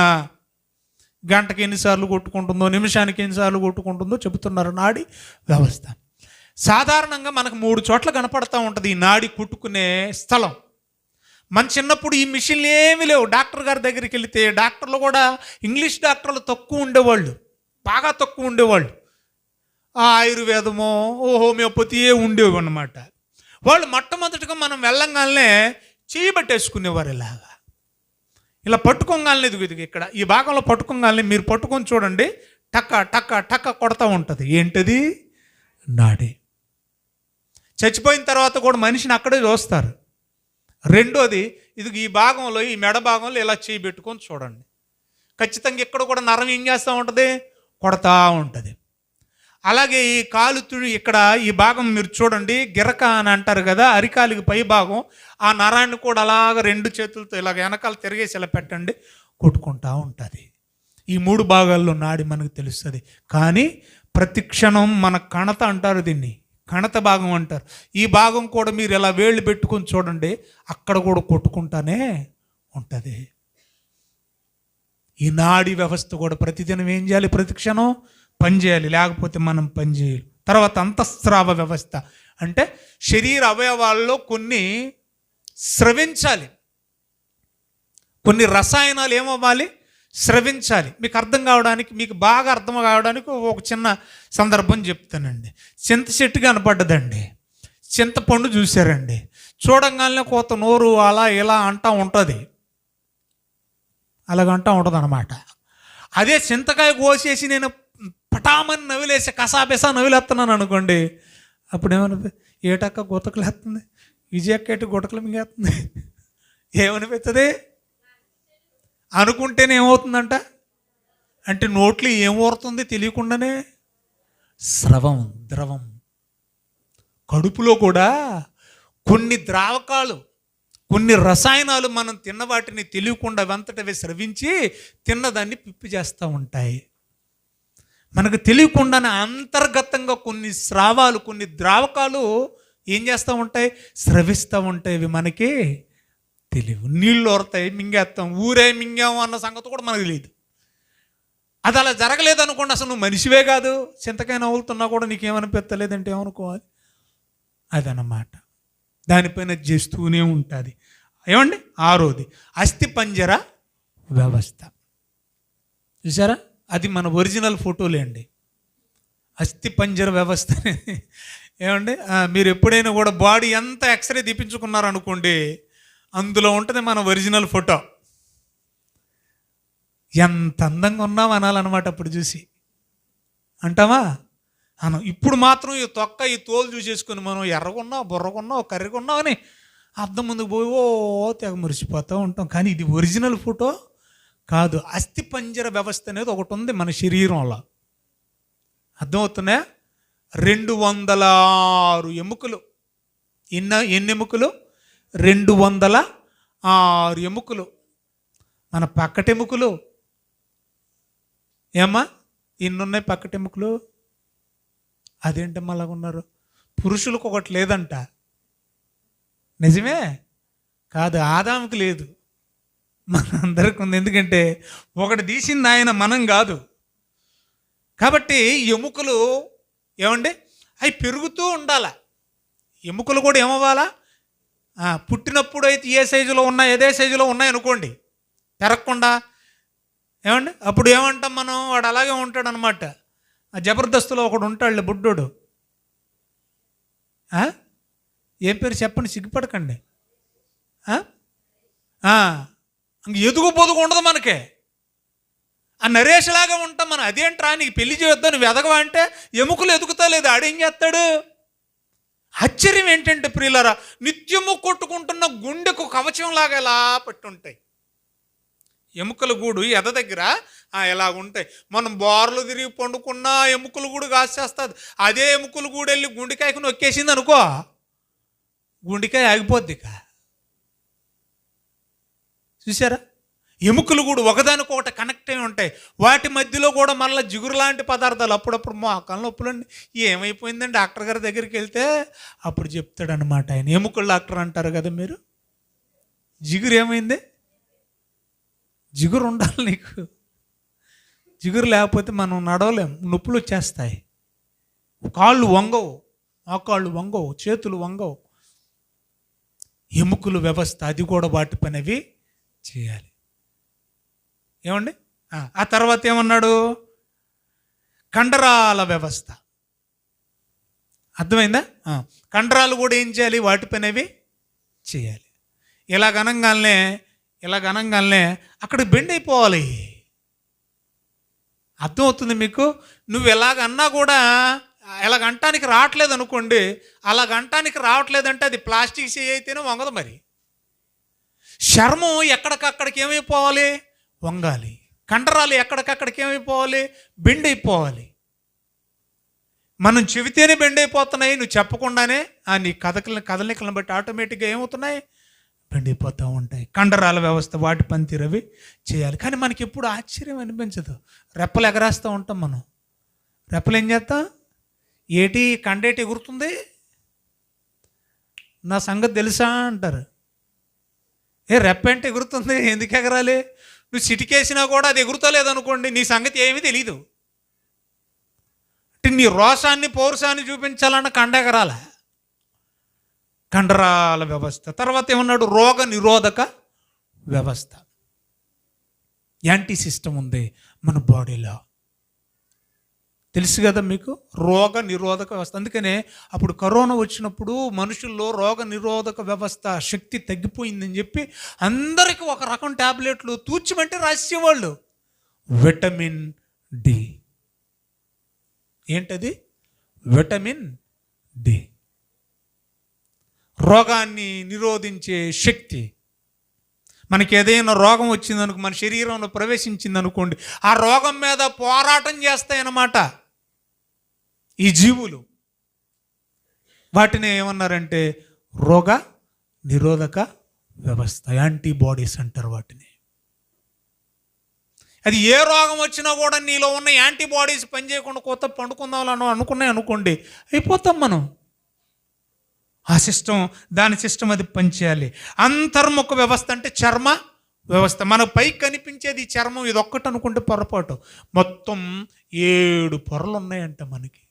గంటకి ఎన్నిసార్లు కొట్టుకుంటుందో, నిమిషానికి ఎన్నిసార్లు కొట్టుకుంటుందో చెబుతున్నారు. నాడీ వ్యవస్థ సాధారణంగా మనకు 3 చోట్ల కనపడతా ఉంటుంది ఈ నాడి కుట్టుకునే స్థలం. మన చిన్నప్పుడు ఈ మిషన్లు ఏమీ లేవు. డాక్టర్ గారి దగ్గరికి వెళితే డాక్టర్లు కూడా ఇంగ్లీష్ డాక్టర్లు తక్కువ ఉండేవాళ్ళు, బాగా తక్కువ ఉండేవాళ్ళు. ఆయుర్వేదమో హోమియోపతియే ఉండేవి అన్నమాట. వాళ్ళు మొట్టమొదటిగా మనం వెళ్ళంగానే చేయబట్టేసుకునేవారు. ఇలా పట్టుకోగానే ఇది ఇక్కడ ఈ భాగంలో పట్టుకోగానే మీరు పట్టుకొని చూడండి, టక్క టక్క టక్క కొడతా ఉంటుంది. ఏంటది? నాడి. చచ్చిపోయిన తర్వాత కూడా మనిషిని అక్కడే చూస్తారు. రెండోది, ఇది ఈ భాగంలో, ఈ మెడ భాగంలో ఇలా చేయి పెట్టుకొని చూడండి, ఖచ్చితంగా ఇక్కడ కూడా నరం ఏం చేస్తూ ఉంటుంది, కొడతా ఉంటుంది. అలాగే ఈ కాలు ఇక్కడ ఈ భాగం మీరు చూడండి, గిరక అని అంటారు కదా, అరికాలికి పై భాగం, ఆ నరాన్ని కూడా అలాగ 2 చేతులతో ఇలాగ వెనకాల తిరిగేసి ఇలా పెట్టండి, కొట్టుకుంటూ ఉంటుంది. ఈ 3 భాగాల్లో నాడి మనకు తెలుస్తుంది. కానీ ప్రతి క్షణం మన కణత అంటారు, దీన్ని కణత భాగం అంటారు. ఈ భాగం కూడా మీరు ఇలా వేళ్ళు పెట్టుకొని చూడండి, అక్కడ కూడా కొట్టుకుంటానే ఉంటుంది. ఈ నాడీ వ్యవస్థ కూడా ప్రతిదినం ఏం చేయాలి, ప్రతి క్షణం పనిచేయాలి, లేకపోతే మనం పనిచేయాలి. తర్వాత అంతఃస్రావ వ్యవస్థ అంటే శరీర అవయవాల్లో కొన్ని స్రవించాలి, కొన్ని రసాయనాలు ఏమవ్వాలి, స్రవించాలి. మీకు అర్థం కావడానికి, మీకు బాగా అర్థం కావడానికి ఒక చిన్న సందర్భం చెప్తానండి. చింత చెట్టు కనపడ్డదండి, చింతపండు చూశారండి, చూడంగానే కోత నోరు అలా ఇలా అంటూ ఉంటుంది, అలాగంటూ ఉంటుంది అన్నమాట. అదే చింతకాయ కోసేసి నేను పటామని నవిలేసి కసాబెసా నవిలేస్తున్నాను అనుకోండి, అప్పుడు ఏమనిపి, ఏటక్క గుతకలు వేస్తుంది, విజయక్కేటి గుటకలు మింగేస్తుంది, ఏమనిపిస్తుంది అనుకుంటేనే ఏమవుతుందంట అంటే నోట్లో ఏమూరుతుంది తెలియకుండానే స్రవం, ద్రవం. కడుపులో కూడా కొన్ని ద్రావకాలు, కొన్ని రసాయనాలు మనం తిన్న వాటిని తెలియకుండా వెంతటవే స్రవించి తిన్నదాన్ని పిప్పి చేస్తూ ఉంటాయి. మనకు తెలియకుండానే అంతర్గతంగా కొన్ని స్రావాలు, కొన్ని ద్రావకాలు ఏం చేస్తూ ఉంటాయి, స్రవిస్తూ ఉంటాయి. ఇవి మనకి తెలియవు. నీళ్ళు ఓరుతాయి, మింగేస్తాం, ఊరే మింగాము అన్న సంగతి కూడా మనకు తెలియదు. అది అలా జరగలేదు అనుకోండి, అసలు నువ్వు మనిషివే కాదు, చింతకాయ నవ్వులుతున్నా కూడా నీకేమనిపెత్తలేదంటే ఏమనుకోవాలి. అదన్నమాట, దానిపైన చేస్తూనే ఉంటుంది. ఏమండి? 6వది అస్థిపంజర వ్యవస్థ. చూసారా, అది మన ఒరిజినల్ ఫోటోలే అండి, అస్థిపంజర వ్యవస్థ. ఏమండి, మీరు ఎప్పుడైనా కూడా బాడీ ఎంత ఎక్స్రే తీపించుకున్నారనుకోండి, అందులో ఉంటుంది మన ఒరిజినల్ ఫోటో. ఎంత అందంగా ఉన్నాం అనాలన్నమాట అప్పుడు చూసి. అంటావా? ఇప్పుడు మాత్రం ఈ తొక్క, ఈ తోలు చూసేసుకొని మనం ఎర్రగున్నావు, బుర్రగున్నావు, కర్రగున్నావు అని అద్దం ముందుకు పోయి తెగ మురిసిపోతూ ఉంటాం. కానీ ఇది ఒరిజినల్ ఫోటో కాదు. అస్థిపంజర వ్యవస్థ అనేది ఒకటి ఉంది మన శరీరంలో. అర్థమవుతున్నాయా? 206 ఎముకలు. ఎన్ని ఎముకలు? 206 ఎముకలు. మన పక్కటెముకలు ఏమ్మా ఇన్నున్నాయి పక్కటెముకలు. అదేంటమ్మా అలాగున్నారు? పురుషులకు ఒకటి లేదంట. నిజమే కాదు, ఆదాముకి లేదు, మనందరికి ఉంది. ఎందుకంటే ఒకటి తీసింది ఆయన, మనం కాదు. కాబట్టి ఎముకలు ఏమండి, అవి పెరుగుతూ ఉండాల. ఎముకలు కూడా ఏమవ్వాలా, పుట్టినప్పుడు అయితే ఏ సైజులో ఉన్నాయి, అదే సైజులో ఉన్నాయి అనుకోండి, పెరగకుండా. ఏమండి, అప్పుడు ఏమంటాం మనం, వాడు అలాగే ఉంటాడు అనమాట. ఆ జబర్దస్తులో ఒకడు ఉంటాడు బుడ్డోడు, ఏం పేరు చెప్పండి, సిగ్గుపడకండి. ఎదుగు పొదుగు ఉండదు మనకే. ఆ నరేష్లాగా ఉంటాం మనం. అదేంట్రా నీకు పెళ్లి చేయొద్దా, నువ్వు ఎదగవా అంటే ఎముకలు ఎదుగుతా లేదు, ఆడేం చేస్తాడు? ఆశ్చర్యం ఏంటంటే ప్రియులారా, నిత్యము కొట్టుకుంటున్న గుండెకు కవచంలాగా ఎలా పట్టుంటాయి. ఎముకల గూడు ఎద దగ్గర ఇలా ఉంటాయి. మనం బోర్లు తిరిగి పండుకున్న ఎముకల గూడు కాసేస్తుంది. అదే ఎముకల గూడు వెళ్ళి గుండెకాయకు నొక్కేసింది అనుకో, గుండెకాయ ఆగిపోద్ది. చూసారా, ఎముకలు కూడా ఒకదానికొకటి కనెక్ట్ అయి ఉంటాయి. వాటి మధ్యలో కూడా మళ్ళీ జిగురు లాంటి పదార్థాలు. అప్పుడప్పుడు మోకాళ్ళ నొప్పులండి, ఏమైపోయిందండి డాక్టర్ గారి దగ్గరికి వెళ్తే అప్పుడు చెప్తాడనమాట ఆయన. ఎముకల డాక్టర్ అంటారు కదా మీరు. జిగురు ఏమైంది? జిగురు ఉండాలి నీకు. జిగురు లేకపోతే మనం నడవలేం, నొప్పులు వచ్చేస్తాయి. కాళ్ళు వంగవు, మోకాళ్ళు వంగవు, చేతులు వంగవు. ఎముకల వ్యవస్థ అది కూడా వాటి పని అవి చేయాలి. ఏమండి? ఆ తర్వాత ఏమన్నాడు? కండరాల వ్యవస్థ. అర్థమైందా? కండరాలు కూడా ఏం చేయాలి? వాటి పని అవి చేయాలి. ఇలాగనంగానే అక్కడ బెండ్ అయిపోవాలి. అర్థమవుతుంది మీకు? నువ్వు ఎలాగన్నా కూడా ఎలాగంటానికి రావట్లేదు అనుకోండి, అలాగంటానికి రావట్లేదంటే అది ప్లాస్టిక్ చేయి అయితేనే వంగదు. మరి చర్మం ఎక్కడికక్కడికి ఏమైపోవాలి? వంగాలి. కండరాలు ఎక్కడికక్కడికి ఏమైపోవాలి? బెండ్ అయిపోవాలి. మనం చెబితేనే బెండ్ అయిపోతున్నాయి, నువ్వు చెప్పకుండానే నీ కదలికలను బట్టి ఆటోమేటిక్గా ఏమవుతున్నాయి? బెండ్ అయిపోతూ ఉంటాయి. కండరాల వ్యవస్థ వాటి పనితీరవి చేయాలి. కానీ మనకి ఎప్పుడు ఆశ్చర్యం అనిపించదు. రెప్పలు ఎగరేస్తూ ఉంటాం మనం. రెప్పలు ఏం చేస్తాం? ఏటి కండేటి ఎగురుతుంది, నా సంగతి తెలుసా అంటారు. రెప్పంటే ఎగురుతుంది, ఎందుకు ఎగరాలి? నువ్వు సిటికేసినా కూడా అది ఎగురుతలేదనుకోండి, నీ సంగతి ఏమీ తెలీదు. అంటే నీ రోషాన్ని పౌరుషాన్ని చూపించాలన్న కండ ఎగరాల. కండరాల వ్యవస్థ. తర్వాత ఏమన్నాడు? రోగ నిరోధక వ్యవస్థ. యాంటీ సిస్టమ్ ఉంది మన బాడీలో, తెలుసు కదా మీకు. రోగ నిరోధక వ్యవస్థ. అందుకనే అప్పుడు కరోనా వచ్చినప్పుడు మనుషుల్లో రోగ నిరోధక వ్యవస్థ శక్తి తగ్గిపోయిందని చెప్పి అందరికీ ఒక రకం ట్యాబ్లెట్లు తూచిమంటే రాసేవాళ్ళు. Vitamin D. ఏంటది? Vitamin D. రోగాన్ని నిరోధించే శక్తి. మనకి ఏదైనా రోగం వచ్చిందనుకో, మన శరీరంలో ప్రవేశించింది అనుకోండి, ఆ రోగం మీద పోరాటం చేస్తాయన్నమాట ఈ జీవులు. వాటిని ఏమన్నారంటే రోగ నిరోధక వ్యవస్థ, యాంటీబాడీస్ అంటారు వాటిని. అది ఏ రోగం వచ్చినా కూడా నీలో ఉన్న యాంటీబాడీస్ పనిచేయకుండా కొత్త పండుకుందాం అనుకున్నాయి అనుకోండి, అయిపోతాం మనం. ఆ సిస్టమ్, దాని సిస్టమ్ అది పనిచేయాలి. అంతర్ముఖ వ్యవస్థ అంటే చర్మ వ్యవస్థ. మనకు పైకి కనిపించేది ఈ చర్మం, ఇది ఒక్కటి అనుకుంటే పొరపాటు. మొత్తం 7 పొరలు ఉన్నాయంట మనకి.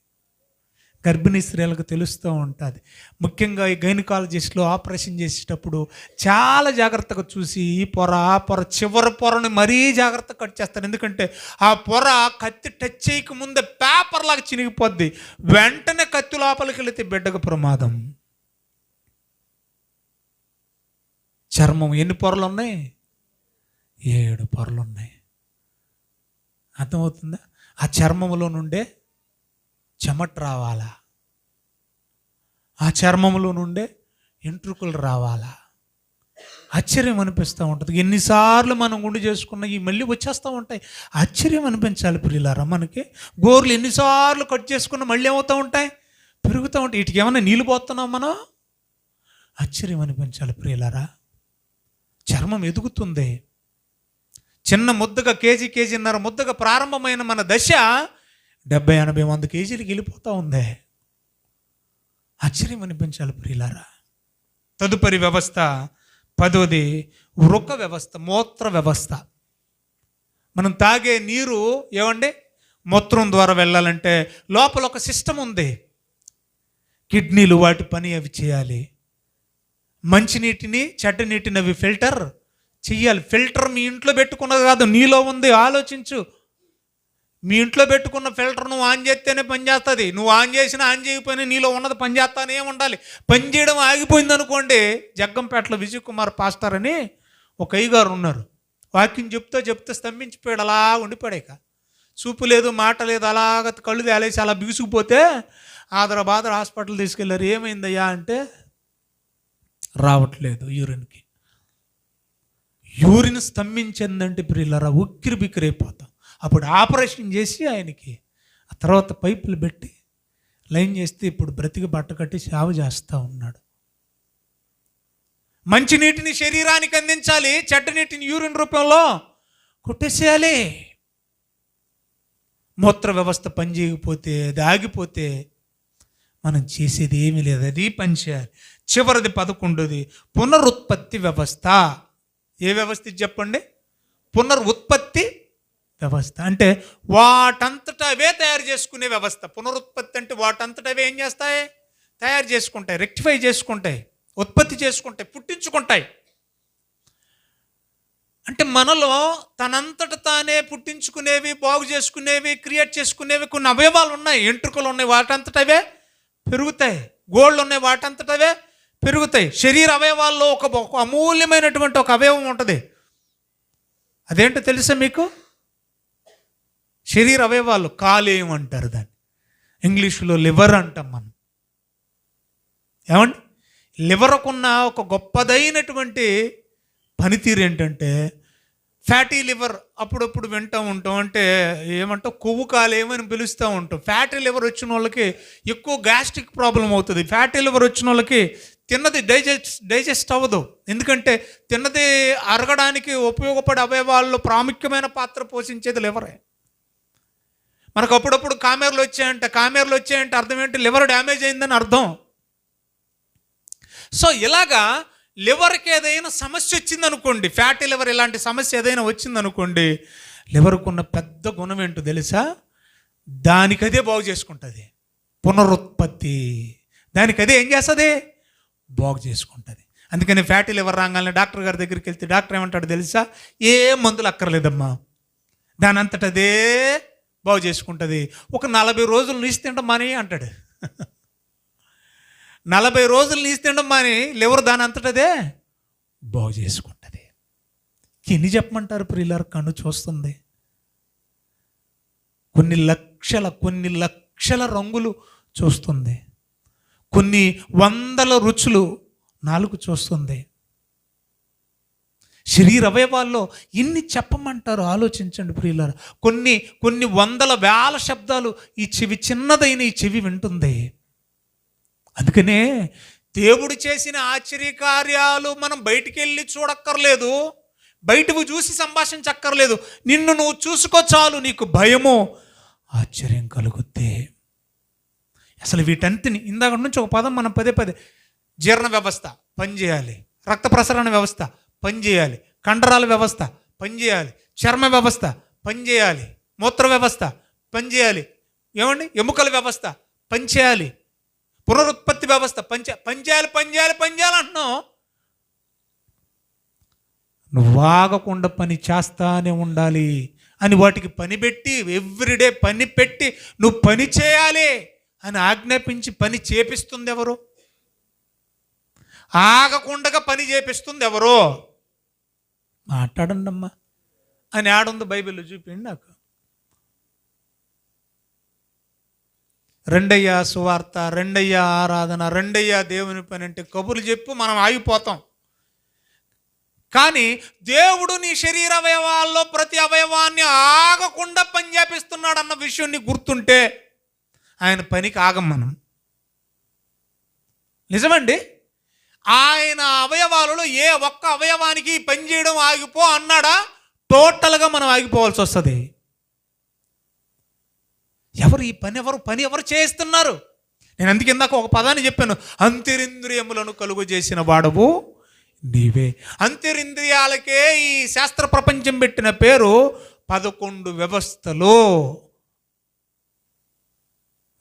గర్భిణీ స్త్రీలకు తెలుస్తూ ఉంటుంది. ముఖ్యంగా ఈ గైనకాలజిస్ట్లో ఆపరేషన్ చేసేటప్పుడు చాలా జాగ్రత్తగా చూసి ఈ పొర, ఆ పొర, చివరి పొరని మరీ జాగ్రత్తగా కట్ చేస్తారు. ఎందుకంటే ఆ పొర కత్తి టచ్ చేయకముందే పేపర్ లాగా చినిగిపోద్ది. వెంటనే కత్తి లోపలికి వెళితే బిడ్డకు ప్రమాదం. చర్మం ఎన్ని పొరలు ఉన్నాయి? 7 పొరలు ఉన్నాయి. అర్థమవుతుందా? ఆ చర్మములో నుండే చెమట రావాలా, ఆ చర్మములో నుండే ఎంట్రుకలు రావాలా. ఆశ్చర్యం అనిపిస్తూ ఉంటుంది. ఎన్నిసార్లు మనం గుండు చేసుకున్న ఈ మళ్ళీ వచ్చేస్తూ ఉంటాయి. ఆశ్చర్యం అనిపించాలి ప్రియులారా. మనకి గోర్లు ఎన్నిసార్లు కట్ చేసుకున్న మళ్ళీ ఏమవుతూ ఉంటాయి? పెరుగుతూ ఉంటాయి. వీటికి ఏమన్నా నీళ్ళు పోతున్నాం మనం? ఆశ్చర్యం అనిపించాలి ప్రియులారా. చర్మం ఎదుగుతుంది. చిన్న ముద్దగా కేజీన్నర ముద్దగా ప్రారంభమైన మన దశ 70-80-100 కేజీలకి వెళ్ళిపోతూ ఉంది. ఆశ్చర్యం అనిపించాలి ప్రియులారా. తదుపరి వ్యవస్థ 10వది వృక వ్యవస్థ, మూత్ర వ్యవస్థ. మనం తాగే నీరు ఏమండి? మూత్రం ద్వారా వెళ్ళాలంటే లోపల ఒక సిస్టమ్ ఉంది. కిడ్నీలు వాటి పని అవి చేయాలి. మంచినీటిని, చెడ్డ నీటిని అవి ఫిల్టర్ చెయ్యాలి. ఫిల్టర్ మీ ఇంట్లో పెట్టుకున్నది కాదు, నీలో ఉంది. ఆలోచించు. మీ ఇంట్లో పెట్టుకున్న ఫిల్టర్ నువ్వు ఆన్ చేస్తేనే పనిచేస్తుంది. నువ్వు ఆన్ చేసినా ఆన్ చేయకపోయినా నీలో ఉన్నది పనిచేస్తానే ఉండాలి. పనిచేయడం ఆగిపోయింది అనుకోండి. జగ్గంపేటలో విజయ్ కుమార్ పాస్టర్ అని ఒక అయ్యగారు ఉన్నారు. వాక్యం చెప్తే స్తంభించిపోయాడు, అలా ఉండిపోయాడు. ఇక చూపు లేదు, మాట లేదు, అలాగ కళ్ళు వేలేసి అలా బిగుసుకుపోతే ఆదర హాస్పిటల్ తీసుకెళ్ళారు. ఏమైందయ్యా అంటే రావట్లేదు యూరిన్ స్తంభించిందంటే ప్రియులారా ఉక్కిరి బిక్కిరైపోతాం. అప్పుడు ఆపరేషన్ చేసి ఆయనకి ఆ తర్వాత పైపులు పెట్టి లైన్ చేస్తే ఇప్పుడు బ్రతికి బట్ట కట్టి సేవ చేస్తూ ఉన్నాడు. మంచి నీటిని శరీరానికి అందించాలి, చెడ్డ నీటిని యూరిన్ రూపంలో కొట్టేసేయాలి. మూత్ర వ్యవస్థ పనిచేయకపోతే, అది ఆగిపోతే మనం చేసేది ఏమీ లేదు, అది పని చేయాలి. చివరిది 11ది పునరుత్పత్తి వ్యవస్థ. ఏ వ్యవస్థ చెప్పండి? పునరుత్పత్తి వ్యవస్థ. అంటే వాటంతటా అవే తయారు చేసుకునే వ్యవస్థ. పునరుత్పత్తి అంటే వాటంతటా అవే ఏం చేస్తాయి? తయారు చేసుకుంటాయి, రెక్టిఫై చేసుకుంటాయి, ఉత్పత్తి చేసుకుంటాయి, పుట్టించుకుంటాయి. అంటే మనలో తనంతట తానే పుట్టించుకునేవి, బాగు చేసుకునేవి, క్రియేట్ చేసుకునేవి కొన్ని అవయవాలు ఉన్నాయి. ఎంట్రుకలు ఉన్నాయి, వాటంతట అవే పెరుగుతాయి. గోళ్ళు ఉన్నాయి, వాటంతట అవే పెరుగుతాయి. శరీర అవయవాల్లో ఒక అమూల్యమైనటువంటి ఒక అవయవం ఉంటుంది. అదేంటో తెలుసా మీకు? శరీర అవయవాలు కాలేయం అంటారు దాన్ని, ఇంగ్లీషులో లివర్ అంటాం మనం. ఏమండి? లివర్కున్న ఒక గొప్పదైనటువంటి పనితీరు ఏంటంటే ఫ్యాటీ లివర్. అప్పుడప్పుడు వింటూ ఉంటాం, అంటే ఏమంటాం, కొవ్వు కాలేయమని పిలుస్తూ ఉంటాం. ఫ్యాటీ లివర్ వచ్చిన వాళ్ళకి ఎక్కువ గ్యాస్ట్రిక్ ప్రాబ్లం అవుతుంది. ఫ్యాటీ లివర్ వచ్చిన వాళ్ళకి తిన్నది డైజెస్ట్ అవ్వదు. ఎందుకంటే తిన్నది అరగడానికి ఉపయోగపడే అవయవాల్లో ప్రాముఖ్యమైన పాత్ర పోషించేది లివరే. మనకు అప్పుడప్పుడు కామెర్లు వచ్చాయంటే అర్థం ఏంటి? లివర్ డ్యామేజ్ అయిందని అర్థం. సో ఇలాగా లివర్కి ఏదైనా సమస్య వచ్చిందనుకోండి, ఫ్యాటీ లివర్ ఇలాంటి సమస్య ఏదైనా వచ్చిందనుకోండి, లివర్కు ఉన్న పెద్ద గుణం ఏంటో తెలుసా? దానికదే బాగు చేసుకుంటుంది. పునరుత్పత్తి. దానికదే ఏం చేస్తుంది? బాగు చేసుకుంటుంది. అందుకని ఫ్యాటీ లివర్ రాగానే డాక్టర్ గారి దగ్గరికి వెళ్తే డాక్టర్ ఏమంటాడు తెలుసా? ఏ మందులు అక్కర్లేదమ్మా, దాని అంతట అదే బాగు చేసుకుంటుంది. ఒక 40 రోజులు నీసి తింటాం మాని అంటాడు. 40 రోజులు నీసి తినడం మాని లివర్ దాని అంతటదే బాగు చేసుకుంటుంది. ఎన్ని చెప్పమంటారు ప్రియులారా? కన్ను చూస్తుంది. కొన్ని లక్షల రంగులు చూస్తుంది. కొన్ని వందల రుచులు నాలుగు చూస్తుంది. శరీర అవయవాల్లో ఎన్ని చెప్పమంటారు ఆలోచించండి ప్రియులారా. కొన్ని వందల వేల శబ్దాలు ఈ చెవి, చిన్నదైన ఈ చెవి వింటుంది. అందుకనే దేవుడు చేసిన ఆశ్చర్యకార్యాలు మనం బయటికి వెళ్ళి చూడక్కర్లేదు, బయటకు చూసి సంభాషించక్కర్లేదు. నిన్ను నువ్వు చూసుకో చాలు, నీకు భయము ఆశ్చర్యం కలుగుద్ది. అసలు వీటంతిని ఇందాక నుంచి ఒక పదం మనం పదే జీర్ణ వ్యవస్థ పనిచేయాలి, రక్త ప్రసరణ వ్యవస్థ పనిచేయాలి, కండరాల వ్యవస్థ పనిచేయాలి, చర్మ వ్యవస్థ పనిచేయాలి, మూత్ర వ్యవస్థ పనిచేయాలి, ఏమండి ఎముకల వ్యవస్థ పనిచేయాలి, పునరుత్పత్తి వ్యవస్థ పనిచేయాలి అంటున్నావు. నువ్వు ఆగకుండా పని చేస్తానే ఉండాలి అని వాటికి పని పెట్టి, ఎవ్రీడే పని పెట్టి నువ్వు పని చేయాలి అని ఆజ్ఞాపించి పని చేపిస్తుంది ఎవరు? ఆగకుండా పని చేపిస్తుంది ఎవరు? మాట్లాడండి అమ్మా అని ఆడుంది బైబిల్లో, చూపించండి నాకు. రెండయ్యా సువార్త, రెండయ్యా ఆరాధన, రెండయ్యా దేవుని పని అంటే కబుర్లు చెప్పు మనం ఆగిపోతాం. కానీ దేవుడు నీ శరీర అవయవాల్లో ప్రతి అవయవాన్ని ఆగకుండా పని చేపిస్తున్నాడు అన్న విషయం నీకు గుర్తుంటే ఆయన పనికి ఆగం మనం. నిజమండి. ఆయన అవయవాలలో ఏ ఒక్క అవయవానికి పని చేయడం ఆగిపో అన్నాడా? టోటల్గా మనం ఆగిపోవాల్సి వస్తుంది. ఈ పని ఎవరు చేస్తున్నారు? నేను అందుకే ఇందాక ఒక పదాన్ని చెప్పాను, అంతరింద్రియములను కలుగు చేసిన వాడవు నీవే. అంతరింద్రియాలకే ఈ శాస్త్ర ప్రపంచం పెట్టిన పేరు 11 వ్యవస్థలు,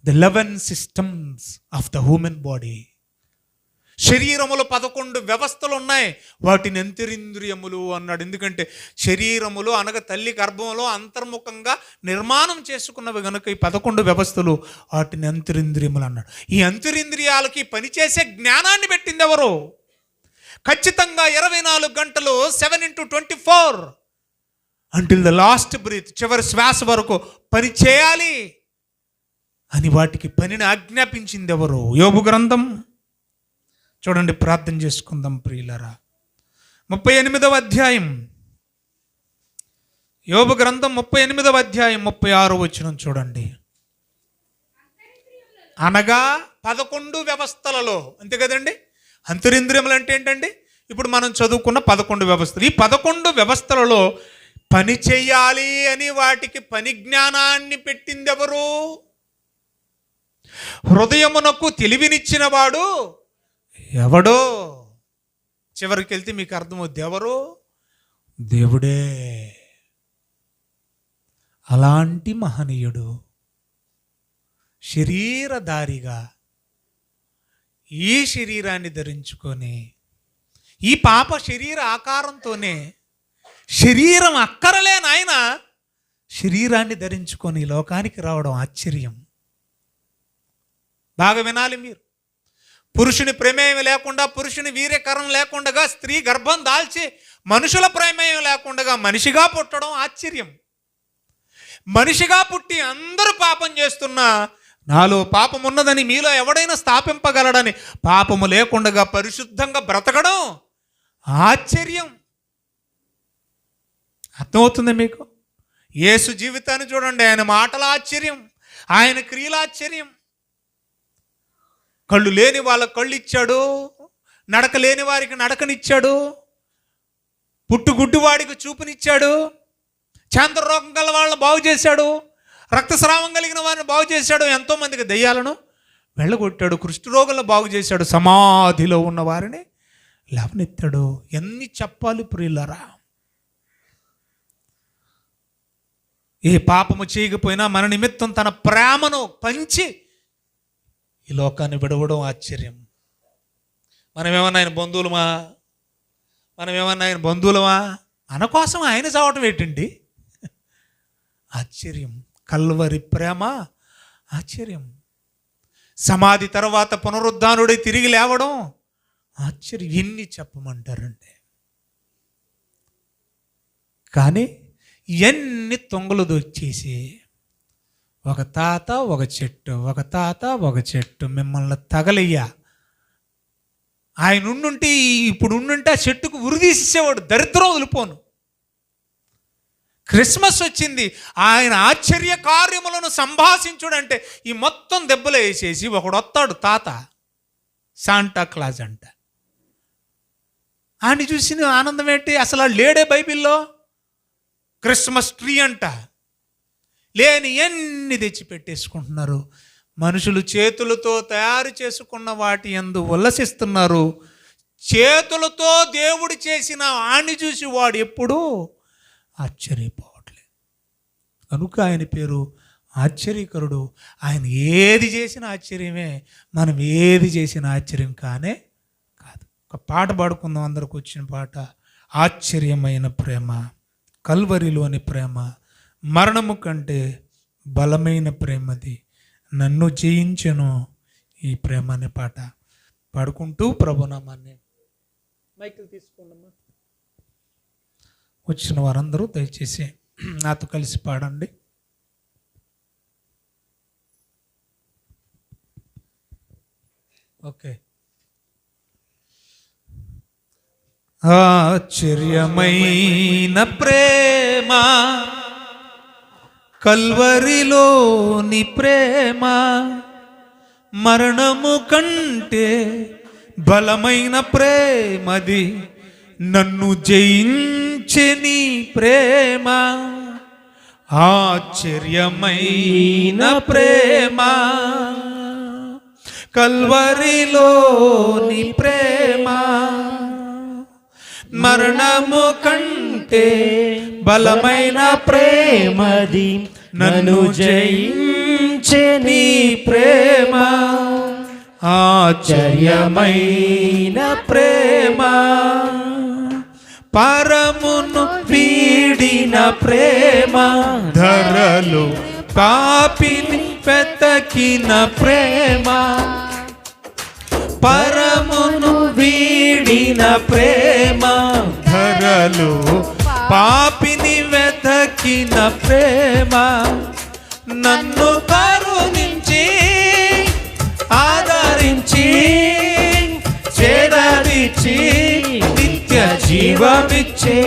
the 11 systems of the human body. శరీరములు 11 వ్యవస్థలు ఉన్నాయి, వాటిని అంతరింద్రియములు అన్నాడు. ఎందుకంటే శరీరములు అనగా తల్లి గర్భంలో అంతర్ముఖంగా నిర్మాణం చేసుకున్నవి కనుక ఈ 11 వ్యవస్థలు, వాటిని అంతరింద్రియములు అన్నాడు. ఈ అంతరింద్రియాలకి పనిచేసే జ్ఞానాన్ని పెట్టింది ఎవరు? ఖచ్చితంగా 24 గంటలు 7x24 until the last breath, చివరి శ్వాస వరకు పని చేయాలి అని వాటికి పనిని ఆజ్ఞాపించింది ఎవరు? యోబు గ్రంథం చూడండి. ప్రార్థన చేసుకుందాం ప్రియులరా. 38వ అధ్యాయం, యోబు గ్రంథం 38వ అధ్యాయం 36వ వచనం చూడండి. అనగా 11 వ్యవస్థలలో, అంతే కదండి. అంతరింద్రియములు అంటే ఏంటండి? ఇప్పుడు మనం చదువుకున్న 11 వ్యవస్థలు. ఈ 11 వ్యవస్థలలో పని చెయ్యాలి అని వాటికి పని జ్ఞానాన్ని పెట్టింది ఎవరు? హృదయమునకు తెలివినిచ్చిన వాడు ఎవడో? చివరికి వెళ్తే మీకు అర్థమవుద్ది ఎవరు? దేవుడే. అలాంటి మహనీయుడు శరీరధారిగా ఈ శరీరాన్ని ధరించుకొని, ఈ పాప శరీర ఆకారంతోనే, శరీరం అక్కరలేని ఆయన శరీరాన్ని ధరించుకొని లోకానికి రావడం ఆశ్చర్యం. బాగా వినాలి మీరు. పురుషుని ప్రమేయం లేకుండా, పురుషుని వీర్యకరం లేకుండా, స్త్రీ గర్భం దాల్చి మనుషుల ప్రమేయం లేకుండా మనిషిగా పుట్టడం ఆశ్చర్యం. మనిషిగా పుట్టి అందరూ పాపం చేస్తున్నా, నాలో పాపం ఉన్నదని మీలో ఎవడైనా స్థాపింపగలడని పాపము లేకుండా పరిశుద్ధంగా బ్రతకడం ఆశ్చర్యం. అర్థమవుతుంది మీకు? యేసు జీవితాన్ని చూడండి. ఆయన మాటల ఆశ్చర్యం, ఆయన క్రియల ఆశ్చర్యం. కళ్ళు లేని వాళ్ళకి కళ్ళు ఇచ్చాడు, నడక లేని వారికి నడకనిచ్చాడు, పుట్టుగుడ్డువాడికి చూపునిచ్చాడు, చంద్రరోగం గల వాళ్ళని బాగు చేశాడు, రక్తస్రావం కలిగిన వారిని బాగు చేశాడు, ఎంతోమందికి దెయ్యాలను వెళ్ళగొట్టాడు, కుష్ఠరోగులను బాగు చేశాడు, సమాధిలో ఉన్న వారిని లేవనెత్తాడు. ఎన్ని చెప్పాలి ప్రియులారా? ఏ పాపము చేయకపోయినా మన నిమిత్తం తన ప్రేమను పంచి ఈ లోకాన్ని విడవడం ఆశ్చర్యం. మనమేమన్నా ఆయన బంధువులమా? మన కోసం ఆయన చావటం ఏంటండి? ఆశ్చర్యం. కల్వరి ప్రేమ ఆశ్చర్యం. సమాధి తర్వాత పునరుద్ధానుడై తిరిగి లేవడం ఆశ్చర్యం. ఎన్ని చెప్పమంటారండి? కానీ ఎన్ని తొంగలు దొచ్చేసి ఒక తాత ఒక చెట్టు మిమ్మల్ని తగలయ్యా. ఆయన ఉండుంటే, ఇప్పుడు ఉండుంటే ఆ చెట్టుకు ఉరిదీసేవాడు, దరిద్రం వదిలిపోను. క్రిస్మస్ వచ్చింది, ఆయన ఆశ్చర్య కార్యములను సంభాషించుడంటే ఈ మొత్తం దెబ్బలు వేసేసి ఒకడు వస్తాడు, తాత శాంటా క్లాజ్ అంట. ఆయన చూసి ఆనందం ఏంటి? అసలు లేడే బైబిల్లో. క్రిస్మస్ ట్రీ అంట, లేని ఎన్ని తెచ్చి పెట్టేసుకుంటున్నారు. మనుషులు చేతులతో తయారు చేసుకున్న వాటి యందు ఉల్లసిస్తున్నారు. చేతులతో దేవుడు చేసిన వాణ్ణి చూసి వాడు ఎప్పుడూ ఆశ్చర్యపోవట్లేదు. కనుక ఆయన పేరు ఆశ్చర్యకరుడు. ఆయన ఏది చేసిన ఆశ్చర్యమే, మనం ఏది చేసిన ఆశ్చర్యం కానే కాదు. ఒక పాట పాడుకుందాం, అందరికి వచ్చిన పాట. ఆశ్చర్యమైన ప్రేమ, కల్వరిలోని ప్రేమ, మరణము కంటే బలమైన ప్రేమది, నన్ను జయించెను ఈ ప్రేమ అనే పాట పాడుకుంటూ ప్రభునామాన్ని మైకిల్ తీసుకోండమ్మా. వచ్చిన వారందరూ దయచేసి నాతో కలిసి పాడండి. ఓకే. ఆశ్చర్యమైన ప్రేమ, కల్వరిలోని ప్రేమ, మరణము కంటే బలమైన ప్రేమది, నన్ను జయించే నీ ప్రేమ. ఆశ్చర్యమైన ప్రేమ, కల్వరిలోని ప్రేమ, మరణము కంటే బలమైన ప్రేమది, నన్ను జయించే నీ ప్రేమ. ఆశ్చర్యమైన ప్రేమ, పరమును వీడిన ప్రేమ, ధరలు పాపిని వెతకిన ప్రేమ, పరమును వీడిన ప్రేమ, ధరలు పాపిని వెతకిన ప్రేమ, నన్ను కరుణించి ఆదరించి చేదరించి నిత్య జీవమిచ్చే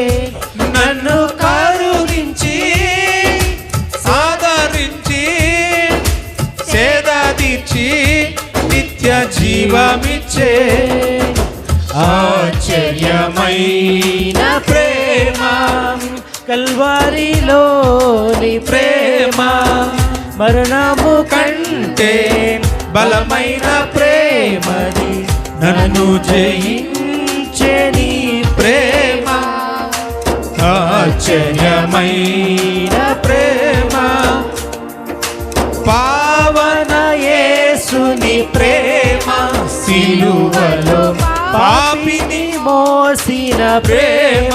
నన్ను కరుణించి ఆదరించి సేద తీర్చి నిత్య జీవమిచ్చే ఆశ్చర్యమైన ప్రేమ కల్వారిలోని ప్రేమ మరణము కంటే బలమైన ప్రేమది నన్ను జయించే నీ ప్రేమ ఆశ్చర్యమైన ప్రేమ పావన యేసుని ప్రేమ సిలువలో పాపిని మోసిన ప్రేమ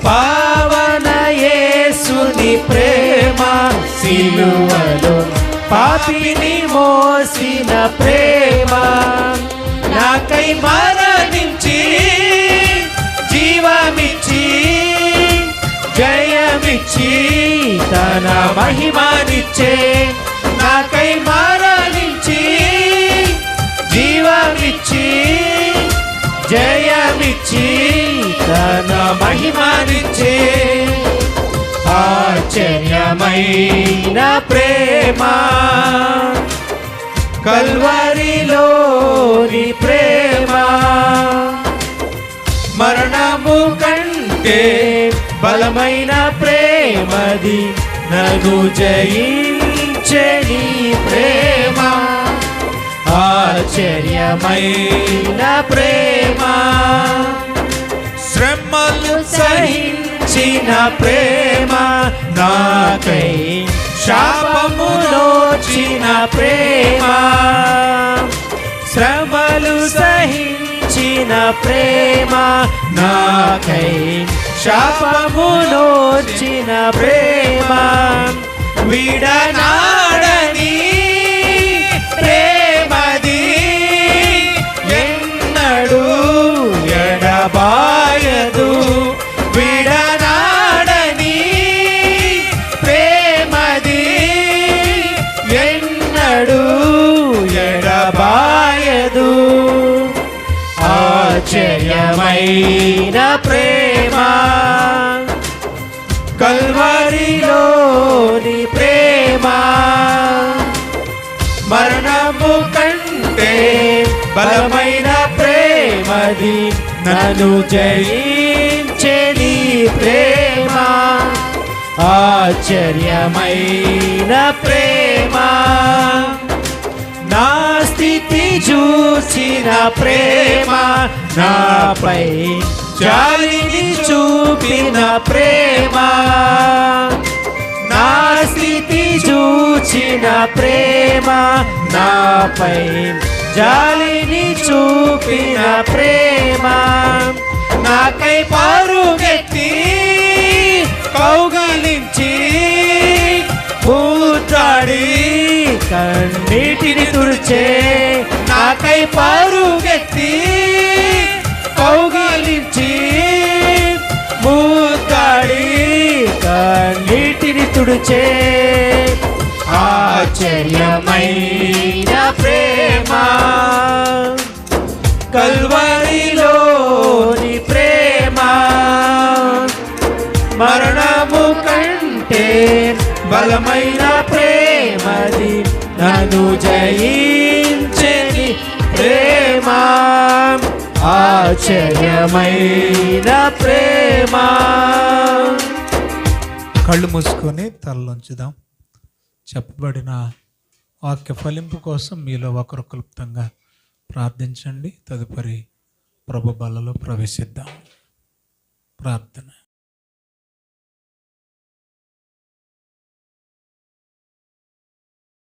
పావన యేసుని ప్రేమ సిలువలో పాపిని మోసిన ప్రేమ నాకై మరణించి జీవమిచ్చి జయమిచ్చి తన మహిమనిచ్చే నాకై మరణించి జీవమిచ్చి జయమిచ్చి తన మహిమనిచ్చే ఆశ్చర్యమైన ప్రేమ కల్వరిలోని ప్రేమ మరణము కంటే బలమైన ప్రేమది నన్ను జయించే నీ ప్రేమ ఆశ్చర్యమైన ప్రేమ శ్రమలు సహించిన ప్రేమ నాకై శాపములోచిన ప్రేమ శ్రమలు సహించిన ప్రేమ నాకై శాపములోచిన ప్రేమ విడనాడని ప్రేమది ఎన్నడూ ఎడబాయదు విడనాడని ప్రేమది ఎన్నడూ ఎడబాయదు ఆశ్చర్యమైన ప్రేమ కల్వరిలోని ప్రేమ మరణము కంటే బలమైన ప్రేమది నన్ను జయించే నీ ప్రేమ ఆశ్చర్యమైన ప్రేమ నా స్థితి చూసిన ప్రేమ నాపై జాలిని చూపిన ప్రేమ నా స్థితి చూచిన ప్రేమ నాపై జాలిని చూపిన ప్రేమ నాకై పరుగెత్తి కౌగిలించి పూతాడి కన్నీటిని తుడిచే నాకై పరుగెత్తి కౌగిలించి పూతాడి కన్నీటిని తుడిచే ఆశ్చర్యమైన ప్రేమ కల్వరిలోని ప్రేమ మరణము కంటే బలమైన ప్రేమది నన్ను జయించే నీ ప్రేమ ఆశ్చర్యమైన ప్రేమ. కళ్ళు మూసుకొని తలలోంచుదాం. చెప్పబడిన వాక్య ఫలింపు కోసం మీలో ఒకరు క్లుప్తంగా ప్రార్థించండి. తదుపరి ప్రభు బలలో ప్రవేశిద్దాం. ప్రార్థన.